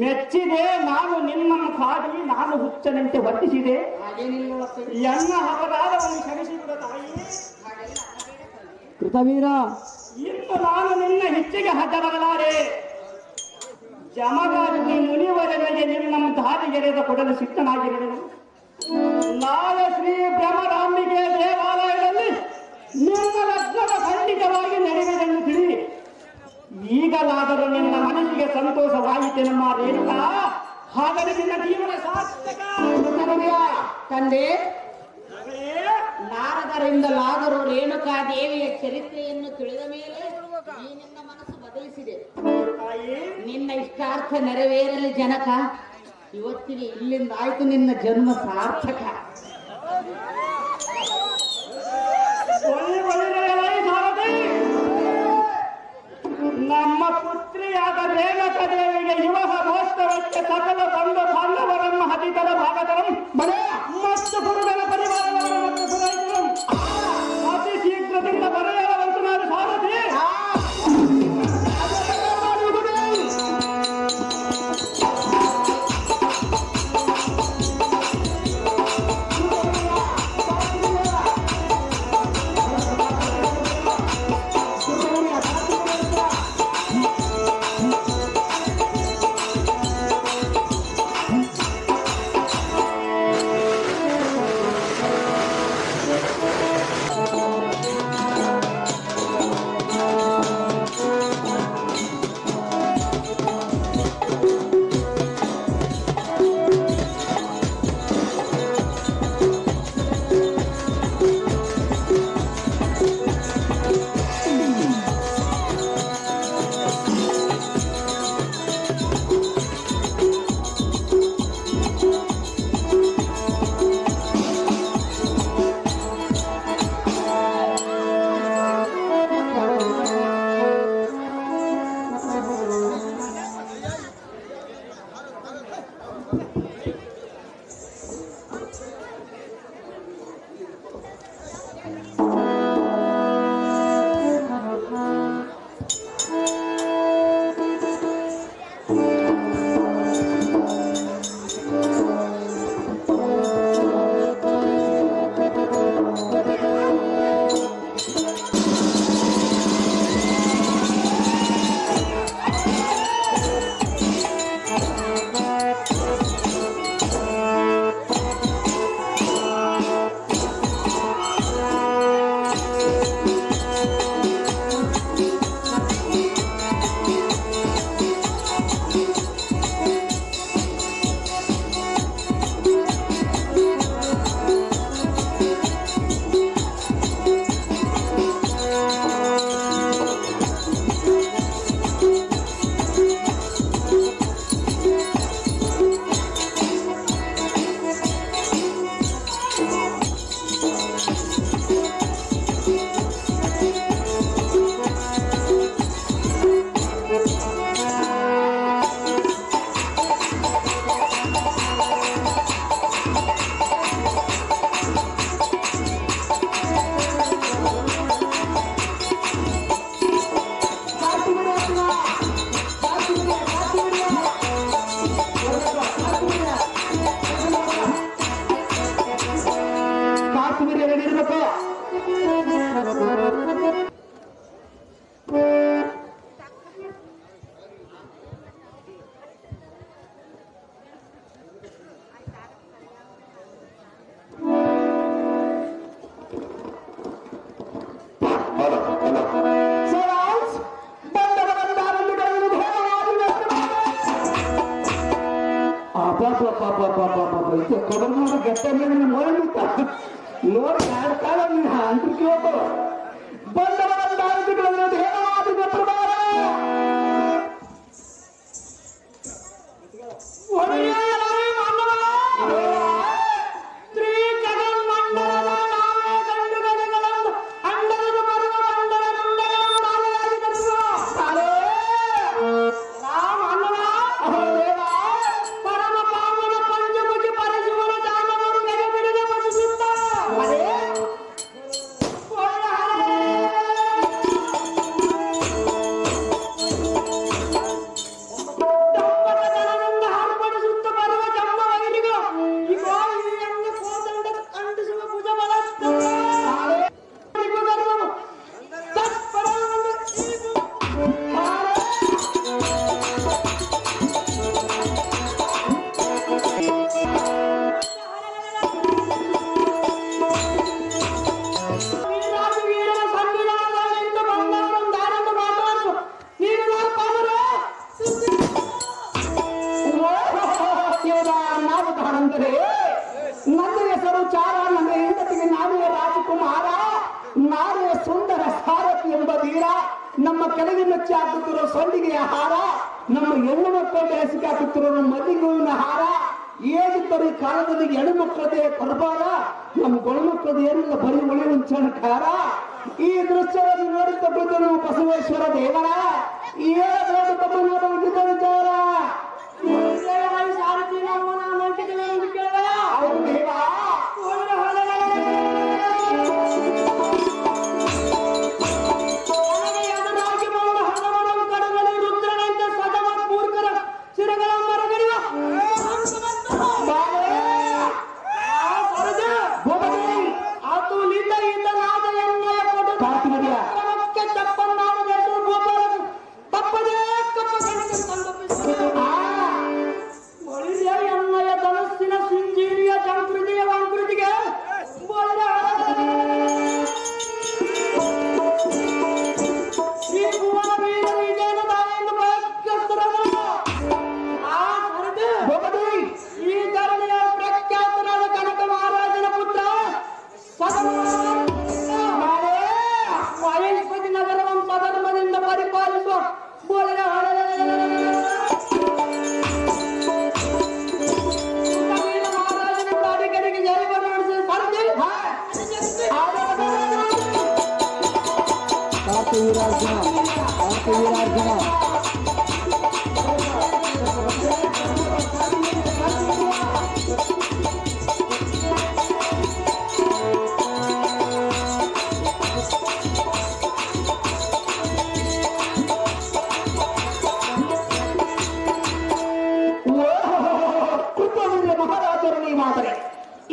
ಮೆಚ್ಚಿದೆ. ನಾನು ನಿನ್ನನ್ನು ಕಾಡಿ ನಾನು ಹುಚ್ಚನಂತೆ ವರ್ತಿಸಿದೆ. ಹಾಗೇನಿಲ್ಲವಪ್ಪ. ಎನ್ನ ಅಪರಾಧವನ್ನು ಕ್ಷಮಿಸಿಬಿಡ ತಾಯಿ. ಕೃತವೀರ, ಇನ್ನು ನಾನು ನಿನ್ನ ಹೆಚ್ಚಿಗೆ ಹತರಾಗಲಾರೆ. ಜಮದಾಗ್ನಿ ಮುನಿವರನಿಗೆ ನಿನ್ನ ದಾರಿಗೆರೆದ ಕೊಡಲು ಸಿದ್ಧನಾಗಿರುವೆನು. ನಾಳೆ ಶ್ರೀ ಬ್ರಹ್ಮರಾಂಬಿಕೆ ದೇವಾಲಯದಲ್ಲಿ ನಿನ್ನ ಲಗ್ನದ ಖಂಡಿತವಾಗಿ ನಡೆಯುವುದೆಂದು ತಿಳಿ. ಈಗಲಾದರೂ ನಿನ್ನ ಮನಸ್ಸಿಗೆ ಸಂತೋಷವಾಯಿತೆನಮ್ಮ ರೇಣುಕಾ. ಹಾಗಾದರೆ ನಿನ್ನ ಜೀವನ ಸಾರ್ಥಕ. ತಂದೆ, ಮಗಳೇ, ನಾರದರಿಂದಲಾದರೂ ರೇಣುಕಾ ದೇವಿಯ ಚರಿತ್ರೆಯನ್ನು ತಿಳಿದ ಮೇಲೆ ಈ ನಿನ್ನ ಮನಸ್ಸು ಬದಲಿಸಿದೆ. ತಾಯಿ, ನಿನ್ನ ಇಷ್ಟಾರ್ಥ ನೆರವೇರಲಿ ಜನಕ. ಇವತ್ತಿಗೆ ಇಲ್ಲಿಂದ ಆಯ್ತು ನಿನ್ನ ಜನ್ಮ ಸಾರ್ಥಕ. ನಮ್ಮ ಪುತ್ರಿಯಾದ ರೇಣುಕ ದೇವಿಗೆ ವಿವಾಹ ಮಹೋತ್ಸವಕ್ಕೆ ಸಕಲ ಬಂಧು ಬಾಂಧವರನ್ನು ಹತಿತರ ಭಾಗದರಂ ಮತ್ತು ಗುರುಗಳ ಪರಿವಾರದವರು ಮತ್ತು ಪುರೋಹಿತರು ಅತಿ ಶೀಘ್ರದಿಂದ ಬರೆಯಲವಂತು ನಾನು ಸಾರಥಿ. ಇದು ಕೊಡಂಗ ಗಟ್ಟ ಮೇಲೆ ನೋಡಿ ನೋಡಿ ಎರಡು ಕಾಲ ಅಂಟ್ರಿಗೆ ಹೋಗೋ ಬಂದವರ ನನ್ನ ಹೆಸರು ಚಾರ, ನನ್ನ ಹೆಂಡತಿಗೆ ನಾನೇ ರಾಜಕುಮಾರ, ನಾನೇ ಸುಂದರ ಸಾರಥಿ ಎಂಬ ವೀರ. ನಮ್ಮ ಕೆಳಗೆ ಮೆಚ್ಚಿ ಹಾಕುತ್ತಿರೋ ಸೊಂಡಿಗೆಯ ಹಾರ, ನಮ್ಮ ಹೆಣ್ಣು ಮಕ್ಕಳು ಬೆಳೆಸಿಗೆ ಹಾಕುತ್ತಿರೋ ಮಲ್ಲಿಗೆಹೂವಿನ ಹಾರ. ಏನಿದ್ದರೂ ಈ ಕಾಲದಲ್ಲಿ ಹೆಣ್ಣು ಮಕ್ಕಳದೇ ಕರ್ಬಾರ, ನಮ್ಮ ಗಂಡು ಮಕ್ಕಳದ್ದು ಏನಿಲ್ಲ ಬರೀ ಒಳ್ಳೆ ಕಾರ. ಈ ದೃಶ್ಯವನ್ನು ನೋಡುತ್ತಿದ್ದು ನಾವು ಬಸವೇಶ್ವರ ದೇವರ ವಿಚಾರ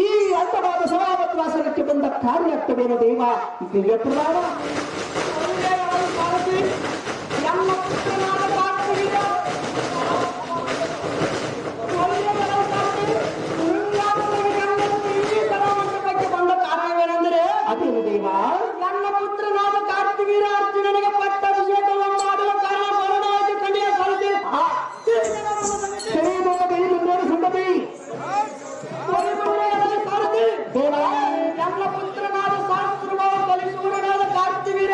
ಈ ಅಂತವಾದ ಸಭಾವತ್ವಾಸನಕ್ಕೆ ಬಂದ ಕಾರ್ಯಾರ್ಥವೇನು ದೇವ ದಿವ್ಯ ಪುರಾಣ. ಬಂದ ಕಾರಣವೇನೆಂದರೆ ಅದೇನು ದೇವ, ನನ್ನ ಪುತ್ರನಾದ ಕಾರ್ತಿವೀರ ಅರ್ಜುನನಿಗೆ ಪಟ್ಟಾಭಿಷೇಕವನ್ನು ಮಾಡಲು ಕಾರಣ ಬರಣವಾಗಿ ಕಣಿಯ ಸರದಿ ಸುಂದರಿ ದೇವ, ನನ್ನ ಪುತ್ರನಾದ ಶಾಸ್ತ್ರವ ಕಲಿಸೂರನಾದ ಕಾರ್ತಿವೀರ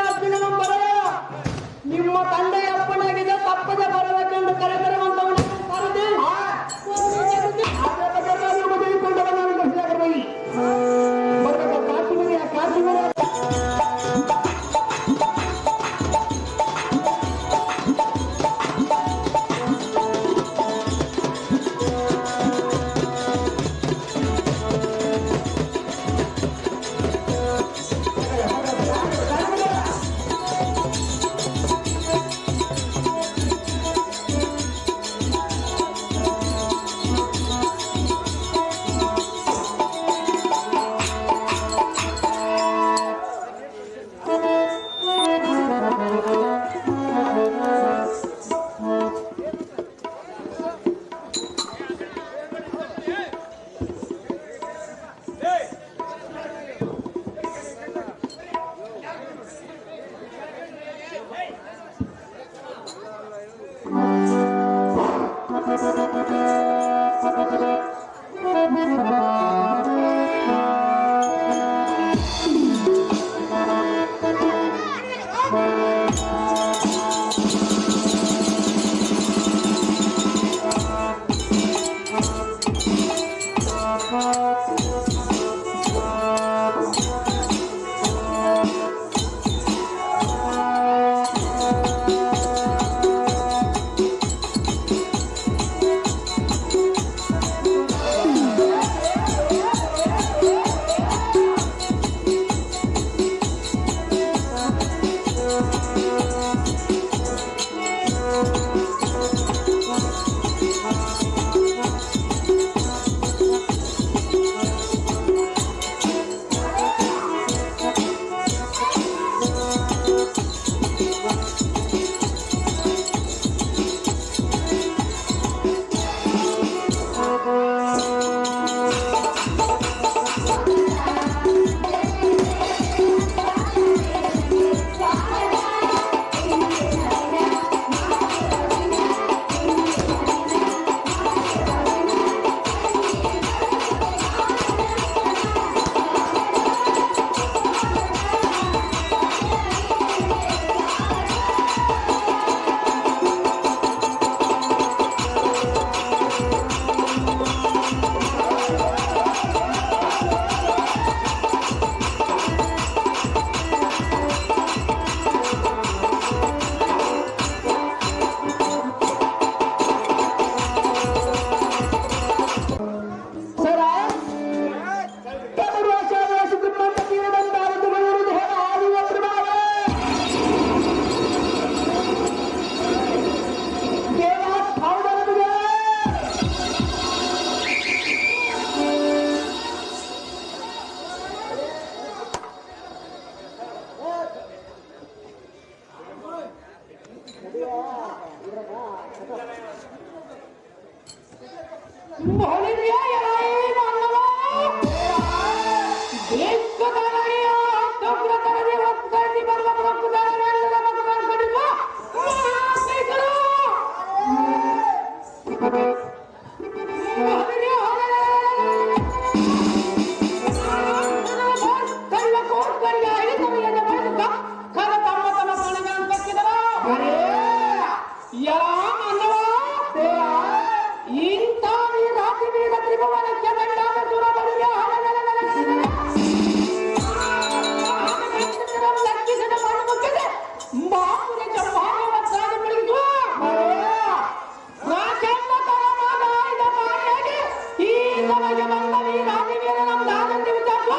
ನಮಗೆ ಬಂದ ಈ ರಾಜವೀರ ನಮ್ದು ಆನಂದ ವಿಚಾರ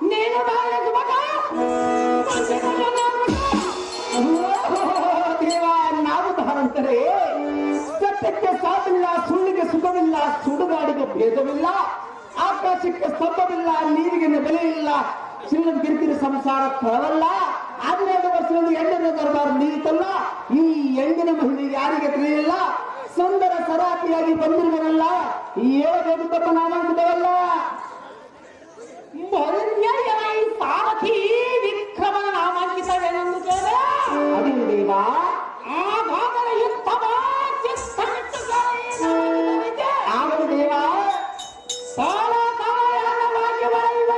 ನೀನು ಬಾಯಿನ ಸುಮಕ ದೇವ ನಾವು ಧಾರಂತರೇ ಸತ್ಯಕ್ಕೆ ಸಾಧಿಲ್ಲ ಸುಳ್ಳಿಗೆ ಸುಖವಿಲ್ಲ ಸುಡುಗಾಡಿಗೆ ಭೇದವಿಲ್ಲ ಆಕಾಶಕ್ಕೆ ಸ್ತಂಭವಿಲ್ಲ ನೀರಿಗೆ ಬೆಲೆ ಇಲ್ಲ ಶ್ರೀರಂ ಕಿರಿಕಿರಿ ಸಂಸಾರ ಫಲವಲ್ಲ 12 ವರ್ಷದಲ್ಲಿ ಹೆಣ್ಣಿನ ದರ್ಬಾರ್ ನೀತಲ್ಲ ಈ ಹೆಣ್ಣಿನ ಮಹಿಳೆ ಯಾರಿಗೆ ತಿಳಿಯಿಲ್ಲ ಸುಂದರ ಸರಾಪಿಯಾಗಿ ಬಂದಿರುವನಲ್ಲ ಹೇಳಬೇಕು ತಪ್ಪ ನಾಮಾಂಕಿತವಲ್ಲ ಸಾರಥಿ ವಿಕ್ರಮನ ನಾಮಾಂಕಿತವೇನೆಂದು ಕೇಳ ಅದೇನು ದೇವ ಆಗಾಗಲೇ ಆಗಲು ದೇವ ತಾಳ ತಾಳವಾಗಿ ಬರೆಯುವ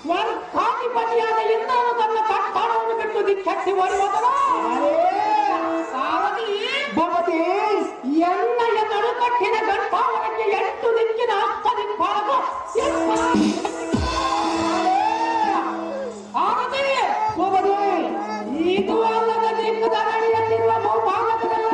ಸ್ವರ್ಗಾಧಿಪತಿಯಾದ ಇಂದ್ರನು ತನ್ನ ಕಟ್ಟಾಣವನ್ನು ಬಿಟ್ಟು ದಿಕ್ಕಟ್ಟಿ ಓಡಿಹೋದನು. ಭವತಿ ಎಣ್ಣೆಯ ನಡುಕಟ್ಟಿನ ಗಂಟಾವನಕ್ಕೆ 8 ದಿಕ್ಕಿನ ಅಷ್ಟದಿಕ್ಪಾಲಕು ಇದು ಅಲ್ಲದ ದಿಕ್ಕದ ನಡಿಯಲ್ಲಿರುವ ಬಹುಭಾಗದಲ್ಲಿ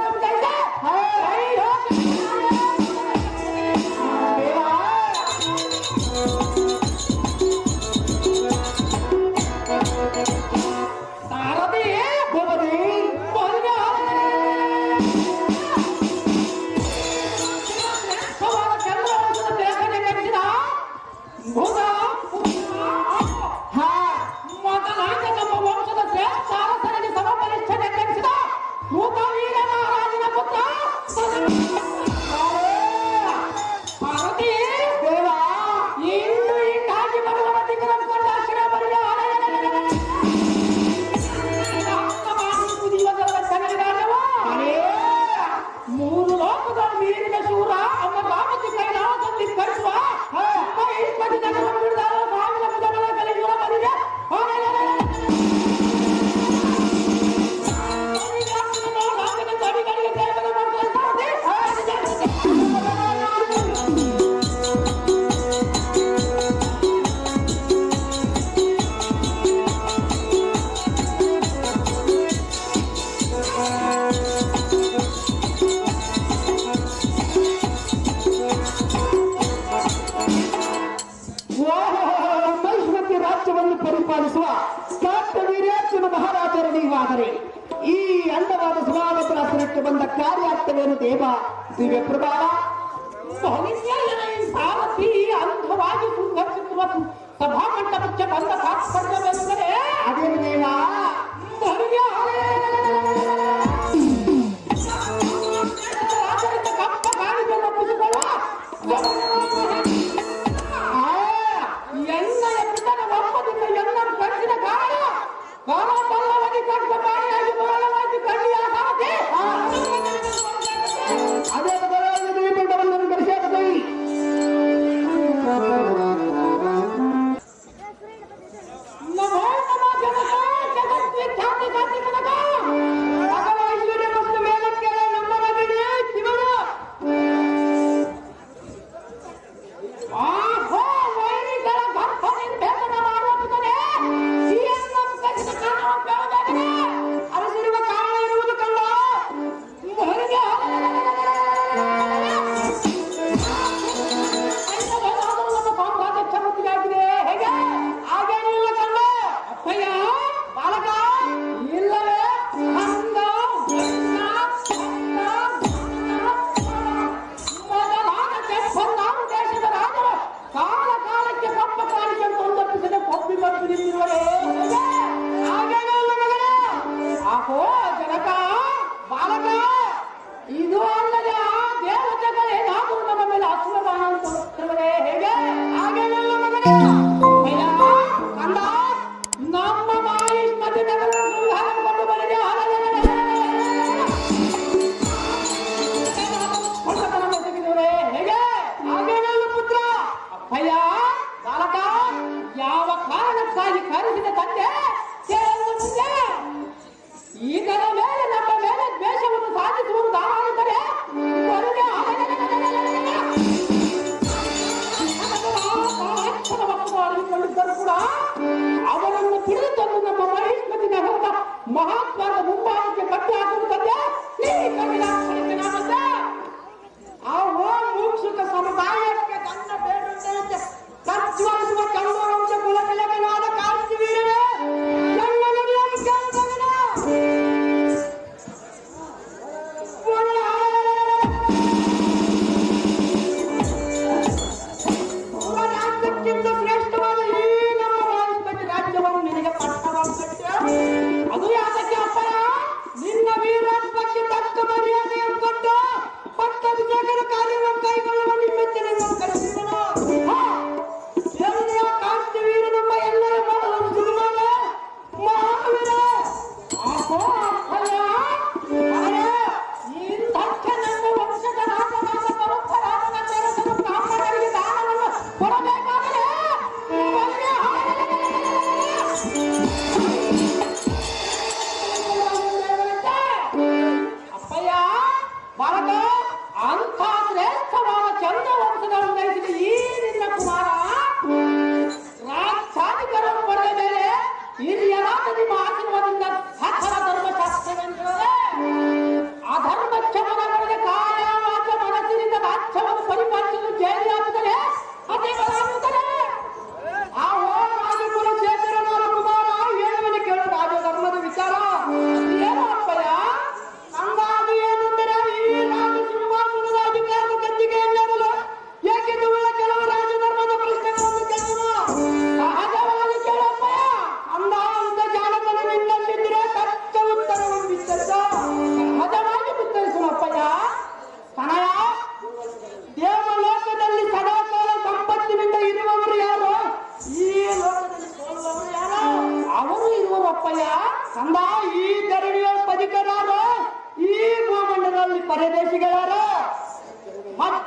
ಪರಿಪಾಲಿಸುವ ಕಾರ್ತವೀರ್ಯಾರ್ಜುನ ಮಹಾರಾಜರ ನೀವಾದರೆ ಈ ಅಂಡವಾದ ಸಭಾವತರ ಹಸಿರಕ್ಕೆ ಬಂದ ಕಾರ್ಯಾರ್ಥವೇನು ದೇವ ದಿವ್ಯ ಪ್ರಭಾವ ಸಾರಥಿ ಅಂಧವಾಗಿ ಸಂಘರ್ಷಿಸುವ ಸಭಾಮಂಟಪಕ್ಕೆ ಬಂದ ತಾತ್ಪರ್ಯವೆಂದರೆ ಅದೇನು ದೇವ ಕಪ್ಪ ಗಾಳಿಯನ್ನು ಒಪ್ಪಿಸಿಕೊಳ್ಳುವ ಎಣ್ಣೆಯ ಪಿತನ ಒಪ್ಪದಿಂದ ಎಲ್ಲ ಕಟ್ಟಿನ ಕಾರಣ ಕಾಲವಧಿ ಕಟ್ಟ ಕಾಣಿಯಾಗಿ ಬರಳವಾಗಿ ಕಣ್ಣಿಯ ಸಾರಥಿ ಅದೇ ದ್ವೀಪಂಡವನ್ನು ಕರೆಸಿಯಾಗುತ್ತದೆ ನಮೋ ನಮ ಜನಕ ಜಗದ್ವಿಖ್ಯಾತಿ ಜಾತಿ ಜನಕ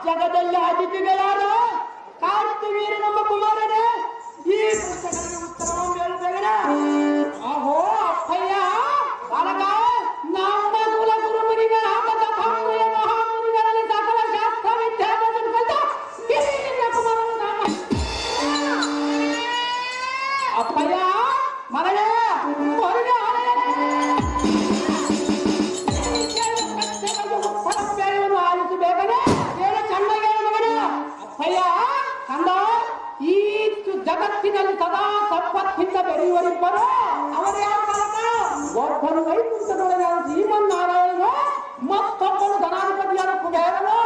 ಜಗದಲ್ಲಿ ಅತಿಥಿಗಳಾದ ಕಾರ್ತಿವೀರ ನಮ್ಮ ಕುಮಾರನೇ ಈ ಪ್ರಶ್ನೆಗಳಿಗೆ ಉತ್ತರವನ್ನು ಹೇಳಬೇಡ. ಅಹೋ ಅಪ್ಪಯ್ಯ ಬಾಲಕ, ನಮ್ಮ ಕುಲ ಗುರುಮುನಿಗಳಾದ ದತ್ತಾತ್ರೇಯ ಮಹಾಮುನಿಗಳಲ್ಲಿ ಸಕಲ ಶಾಸ್ತ್ರ ವಿದ್ಯಾಭ್ಯಾಸ ಕಲಿತ ಕಿರಿಯ ಕುಮಾರನ ಅಪ್ಪಯ್ಯ ಮಗನೇ ಹೊರಗೆ ಆಲಿಸಬೇಕನೆ ಹೇಳ ಚೆನ್ನಾಗಿ ಮಗನ. ಅಪ್ಪಯ್ಯ ಕಂದ, ಈ ಜಗತ್ತಿನಲ್ಲಿ ಸದಾ ಸಂಪತ್ತಿಂದ ಬೆರೆಯುವರಿಬ್ಬರು ಅವರು ಯಾವ ಕಾಲಕ? ಒಬ್ಬರು ವೈಕುಂಠದೊಳಗೆ ಶ್ರೀಮನ್ನಾರಾಯಣನು, ಮತ್ತೊಬ್ಬರು ಧನಾಧಿಪತಿಯಾದ ಕುಬೇರನು.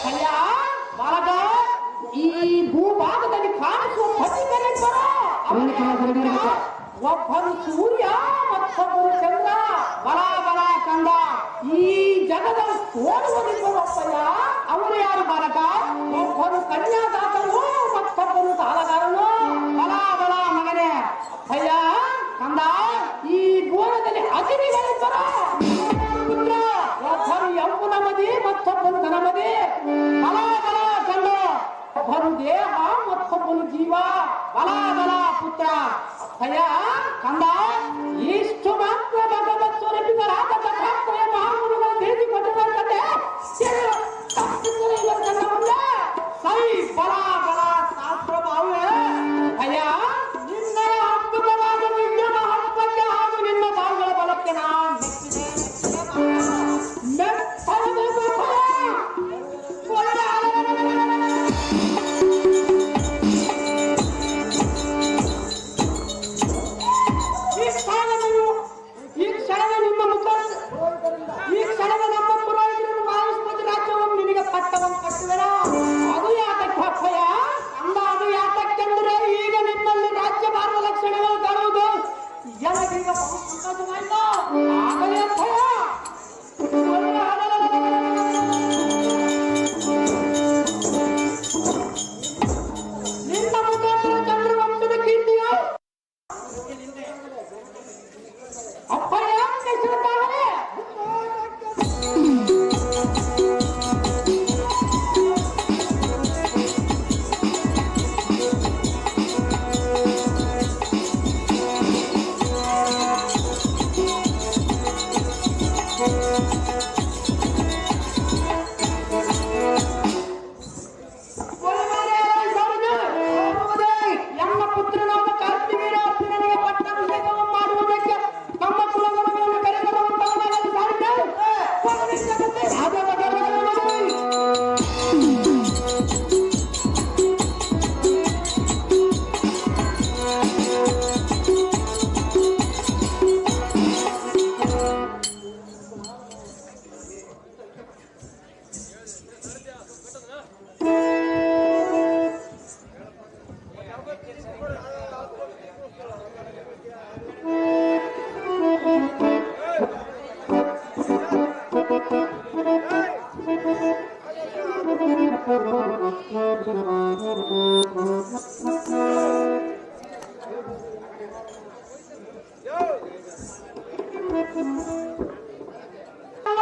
ಅಯ್ಯ ಬಾಲಕ, ಈ ಭೂಭಾಗದಲ್ಲಿ ಕಾಣಿಸುವ ಪತಿಗಳಿಬ್ಬರು ಒಬ್ಬರು ಸೂರ್ಯ, ಮತ್ತೊಬ್ಬರು ಚಂದ್ರ. ಬಲ ಬಲ ಕಂದ, ಈ ಜಗದಲ್ಲಿ ತೋರುವುದಿಬ್ಬರು ಅಪ್ಪಯ್ಯ. ಅವರು ಯಾರು ಬಾಲಕ? ಒಬ್ಬರು ಕನ್ಯಾದಾತರು, ಮತ್ತೊಬ್ಬರು ಸಾಲಗಾರನು. ಬಲ ಬಲ ಮಗನೇ. ಅಯ್ಯ ಕಂದ, ಈ ಭೂಮದಲ್ಲಿ ಅತಿಥಿಗಳಿಬ್ಬರು ಪುತ್ರ. ಒಬ್ಬರು ಯೌವನ ಮದಿ, ಮತ್ತೊಬ್ಬರು ಧನಮದಿ. ಬಲ ಬಲ ಕಂದ, ಒಬ್ಬರು ದೇಹ, ಮತ್ತೊಬ್ಬರು ಜೀವ. ಬಲ ಬಲ ಪುತ್ರ. ಅಯ್ಯ ಕಂದ, ಇಷ್ಟು ಮಾತ್ರ ಭಗವತ್ ಸ್ವರೂಪಿಗಳಾದ ದತ್ತಾತ್ರೇಯ ಮಹಾಮುನಿಗಳು ತಿಳಿಸಿಕೊಟ್ಟಿರುವಂತೆ ಸೈ ಬಲ ಬಲ ಶಾಸ್ತ್ರ ಭಾವೇ. ಅಯ್ಯ ನಿನ್ನ ಅದ್ಭುತವಾದ ವಿದ್ಯೆ ಮಹತ್ವಕ್ಕೆ ಹಾಗೂ ನಿನ್ನ ಭಾವಗಳ ಬಲಕ್ಕೆ ನಾನು ಈ ಕ್ಷಣದ ನಮ್ಮ ಪುರೋಹಿತರು ಮಹಾರಾಷ್ಟ್ರದ ರಾಜ್ಯವನ್ನು ನಿನಗೆ ಪಟ್ಟವನ್ನು ಕಟ್ಟಿದರ. ಅದು ಯಾತಕ್ಕೆ ಅಪ್ಪಯ್ಯ ಅಂದ? ಅದು ಯಾತಕ್ಕೆಂದರೆ ಈಗ ನಿನ್ನಲ್ಲಿ ರಾಜ್ಯಭಾರದ ಲಕ್ಷಣಗಳು ಕಾಣುವುದು ಎಲ್ಲರಿಗ ಬಹು ಸಂತೋಷವಾಯಿತು. ಆಗಲೇ ಅಪ್ಪಯ್ಯ ನಿನ್ನ ಮುಖಾಂತರ ಚಂದ್ರವಂಶದ ಕೀರ್ತಿಯು ಅಪ್ಪಯ್ಯ ಹೆಸರುತ್ತಾಗಲೇ ನಮ್ಮ ಪುತ್ರನಾದ ಕಾರ್ತಿವೀರ ಅರ್ಜುನನಿಗೆ ಪಟ್ಟಾಭಿಷೇಕವನ್ನು ಮಾಡುವುದಕ್ಕೆ ನಮ್ಮ ಕುಲಗುರುಗಳನ್ನು ಕರೆತರುವಂತವನಾಗಲು ಸಾಧ್ಯ.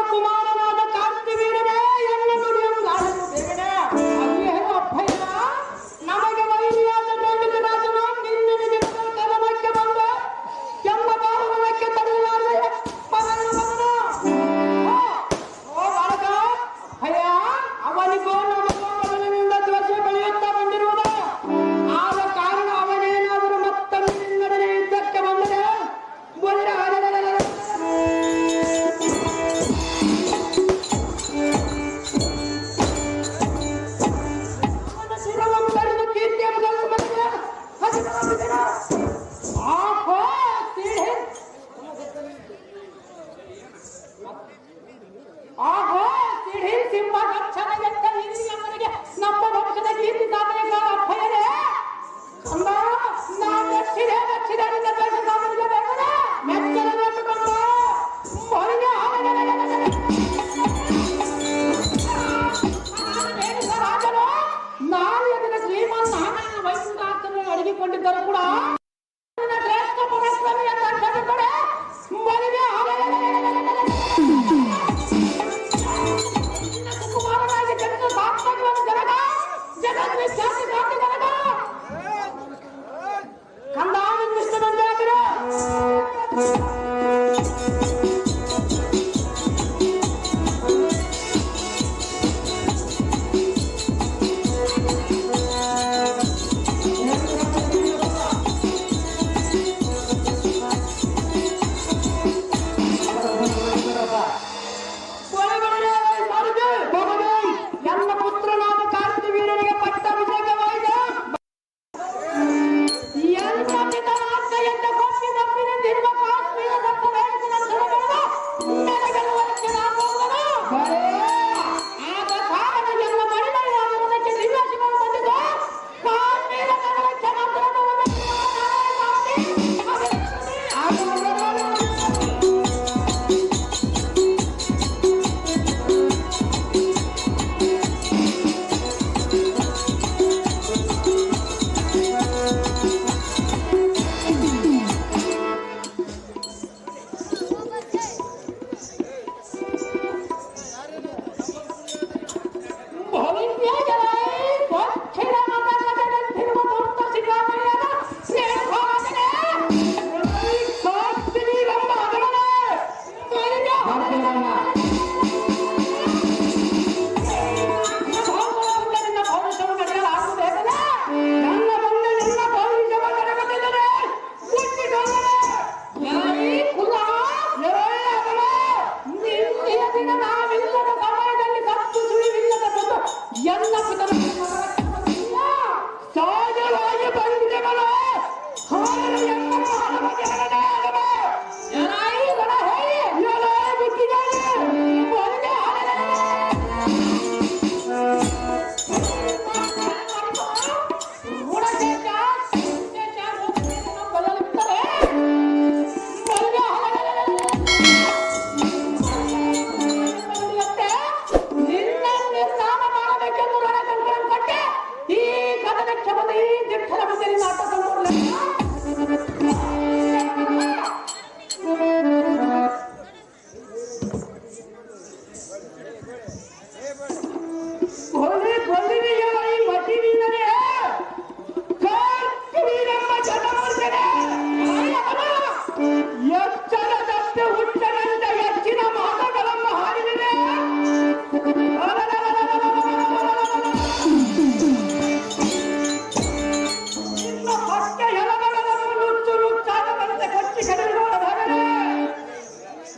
ಕುಮಾರನಾದ ಕಾರ್ತಿವೀರನೇ ಎಲ್ಲ ನುಡಿಯನ್ನು ಆಡಲು ಬೇಗನೆ. ಅದೇನು ಅಪ್ಪಯ್ಯ, ನಮಗೆ ವೈರಿಯಾದ ಬೇಡಿದ ರಾಜನು ನಿನ್ನ ನಿಮಿತ್ತ ಕದನಕ್ಕೆ ಬಂದ ಕೆಮ್ಮ ಕಾರಣಕ್ಕೆ ತಡೆಯಲಾರದೆ ಮಗನು. ಓ ಬಾಲಕ, ಅಯ್ಯ ಅವನಿಗೂ ನಮಗೂ ಮೊದಲಿನಿಂದ ದ್ವೇಷ ಬೆಳೆಯುತ್ತಾ ಬಂದಿರುವುದು. ಆದ ಕಾರಣ ಅವನೇನಾದರೂ ಮತ್ತೊಮ್ಮೆ ನಿನ್ನೊಡನೆ ಯುದ್ಧಕ್ಕೆ ಬಂದರೆ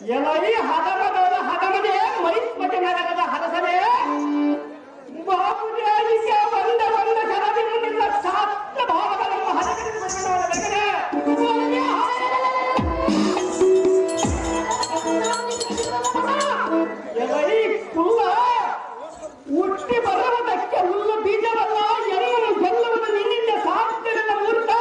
ಎಲೈ ಹದಮದವರ ಹದಮದೆ ಮೈಸ್ಪತಿ ನಗರದ ಹರಸನೆ ಬಾಬುಜಾಯಿಗೆ ಬಂದ ಕರದಿನಿಂದ ಶಾಸ್ತ್ರ ಭಾವಗಳನ್ನು ಹರಕರಿಸಿಕೊಂಡವರ ಬೆಗಡೆ ಎಲೈ ಕುಲ್ಲ ಹುಟ್ಟಿ ಬರುವುದಕ್ಕೆ ಹುಲ್ಲು ಬೀಜವಲ್ಲ ಎಲ್ಲರೂ ಗೆಲ್ಲುವುದು ನಿನ್ನಿಂದ ಸಾಧ್ಯದ ಮೂರ್ತ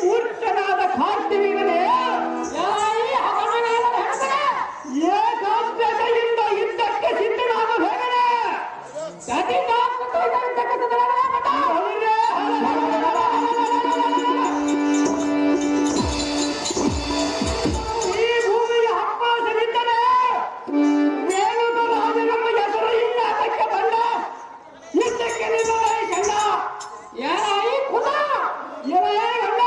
ಮೂರ್ಖನಾದ ಕಾರ್ತಿವೀರನೇ ಏಕಾಗ್ರತೆಯಿಂದ ಯುದ್ಧಕ್ಕೆ ಸಿದ್ಧನಾದ ಬೇಗನೆ ಈ ಭೂಮಿಯ ಹಬ್ಬಾಸವಿದ್ದರೆ ವೇಣುಕ ರಾಜನಮ್ಮ ಹೆಸರು ಇನ್ನಾಟಕ್ಕೆ ಬಂದ ಯುದ್ಧಕ್ಕೆ ನಿಲ್ಲಲೇ ಕಂಡ ಯಾರಾಯಿ ಕುಲ ಇವರೇ ಗಂಡ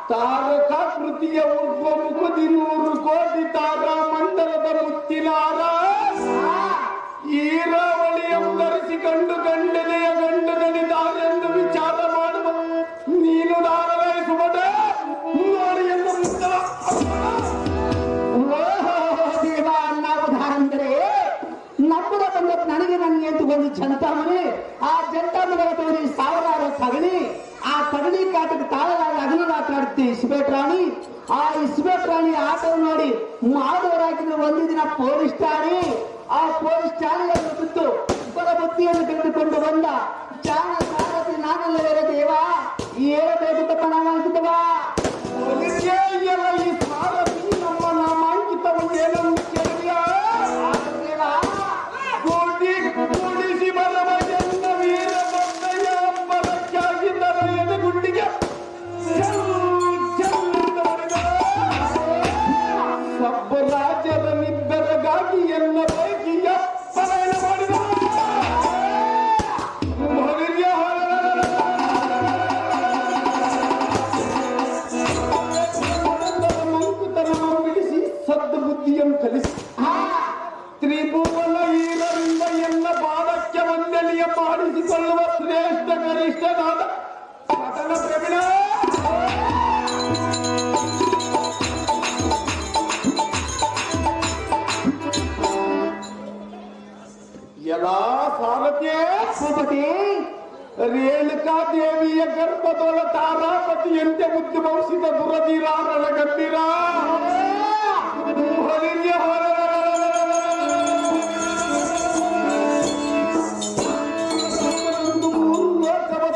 ತಾರಕಾಕೃತಿಯ ಊರ್ಧ್ವ ಮುಖದಿ 100 ಕೋಟಿ ತಾರಾ ಮಂಡಲದ ಮುತ್ತಿನಾರ ಈರಾವಳಿಯಂ ಧರಿಸಿಕೊಂಡು ಗಂಡನೆಯ ಗಂಡನಿದ್ದಾರೆಂದು ವಿಚಾರ ಮಾಡುವ ನೀನು ದಾರವಹಿಸುವುದ ನೋಡಿ ಎಂದು ದೇವ ಅನ್ನುವುದಾರಂದರೆ ನಮ್ಮದ ಬಂದ ನನಗೆ ನನಗೆ ಅಂತ ಒಂದು ಜಂತಾಮನೆ ಆ ಜಂತಾಮನೆಯ ತೋರಿ ಸಾವಿರಾರು ತಗಳಿ ಆ ತಗಳಿ ಕಾಟಕ್ಕೆ ತಾಳಲಾಗಿ ಅಗಲರಾಟ ಆಡುತ್ತೆ ಇಸ್ಬೇಟ್ ರಾಣಿ ಆ ಇಸ್ಬೇಟ್ ರಾಣಿ ಆಟವನ್ನು ನೋಡಿ ಮಾಡೋರಾಗಿನ ಒಂದು ದಿನ ಪೊಲೀಸ್ ಠಾಣೆ ಆ ಪೊಲೀಸ್ ಠಾಣೆಯನ್ನು ಬಿಟ್ಟು ಇಬ್ಬರ ಬುದ್ಧಿಯನ್ನು ತೆಗೆದುಕೊಂಡು ಬಂದ ಜಾಣ ಸಾರಥಿ ನಾನಲ್ಲವೇ ದೇವ ಏಳಬೇಕು ತಪ್ಪ ನಾಮಾಂಕಿತವಾ ಈ ಸಾರಥಿ ನಮ್ಮ ನಾಮಾಂಕಿತವನ್ನು ಏನನ್ನು ಕೇಳಿಯಾ ಕೂಡಿಸಿ ಬರವ ಜನ್ನ ವೀರ ಬಂದಯ್ಯ ಬರಕ್ಕಾಗಿ ತಲೆಯದ ಗುಂಡಿಗೆ ಸಬ್ಬ ರಾಜ್ಯದ ನಿಬ್ಬರಗಾಗಿ ಎನ್ನ ಬೈಕಿಯ ಪಲಾಯನ ಮಾಡಿದ ಮಂಕುತನವನ್ನು ಬಿಡಿಸಿ ಸದ್ದು ಬುದ್ಧಿಯನ್ನು ಕಲಿಸಿ ತ್ರಿಭುವನ ಈರರಿಂದ ಎಲ್ಲ ಬಾಲಕ್ಕೆ ವಂದನೆಯ ಮಾಡಿಸಿಕೊಳ್ಳುವ ಶ್ರೇಷ್ಠ ಗರಿಷ್ಠನಾದ ಪಠಣ ಪ್ರವೀಣ ಎಲ್ಲಾ ಸಾರಥ್ಯೇ ಭೂಪತಿ ರೇಣುಕಾ ದೇವಿಯ ಗರ್ಭದೊಳ ತಾರಾಪತಿಯಂತೆ ಉದ್ಭವಿಸಿದ ದುರದಿರಾರಳ ಗಂಭೀರ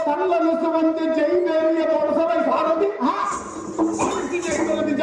ತಲ್ಲನಿಸುವಂತೆ ಜೈವೇರಿಯ ಪೊಲಸರ ಸಾರಥಿ ಜೈವರ ನಿಜ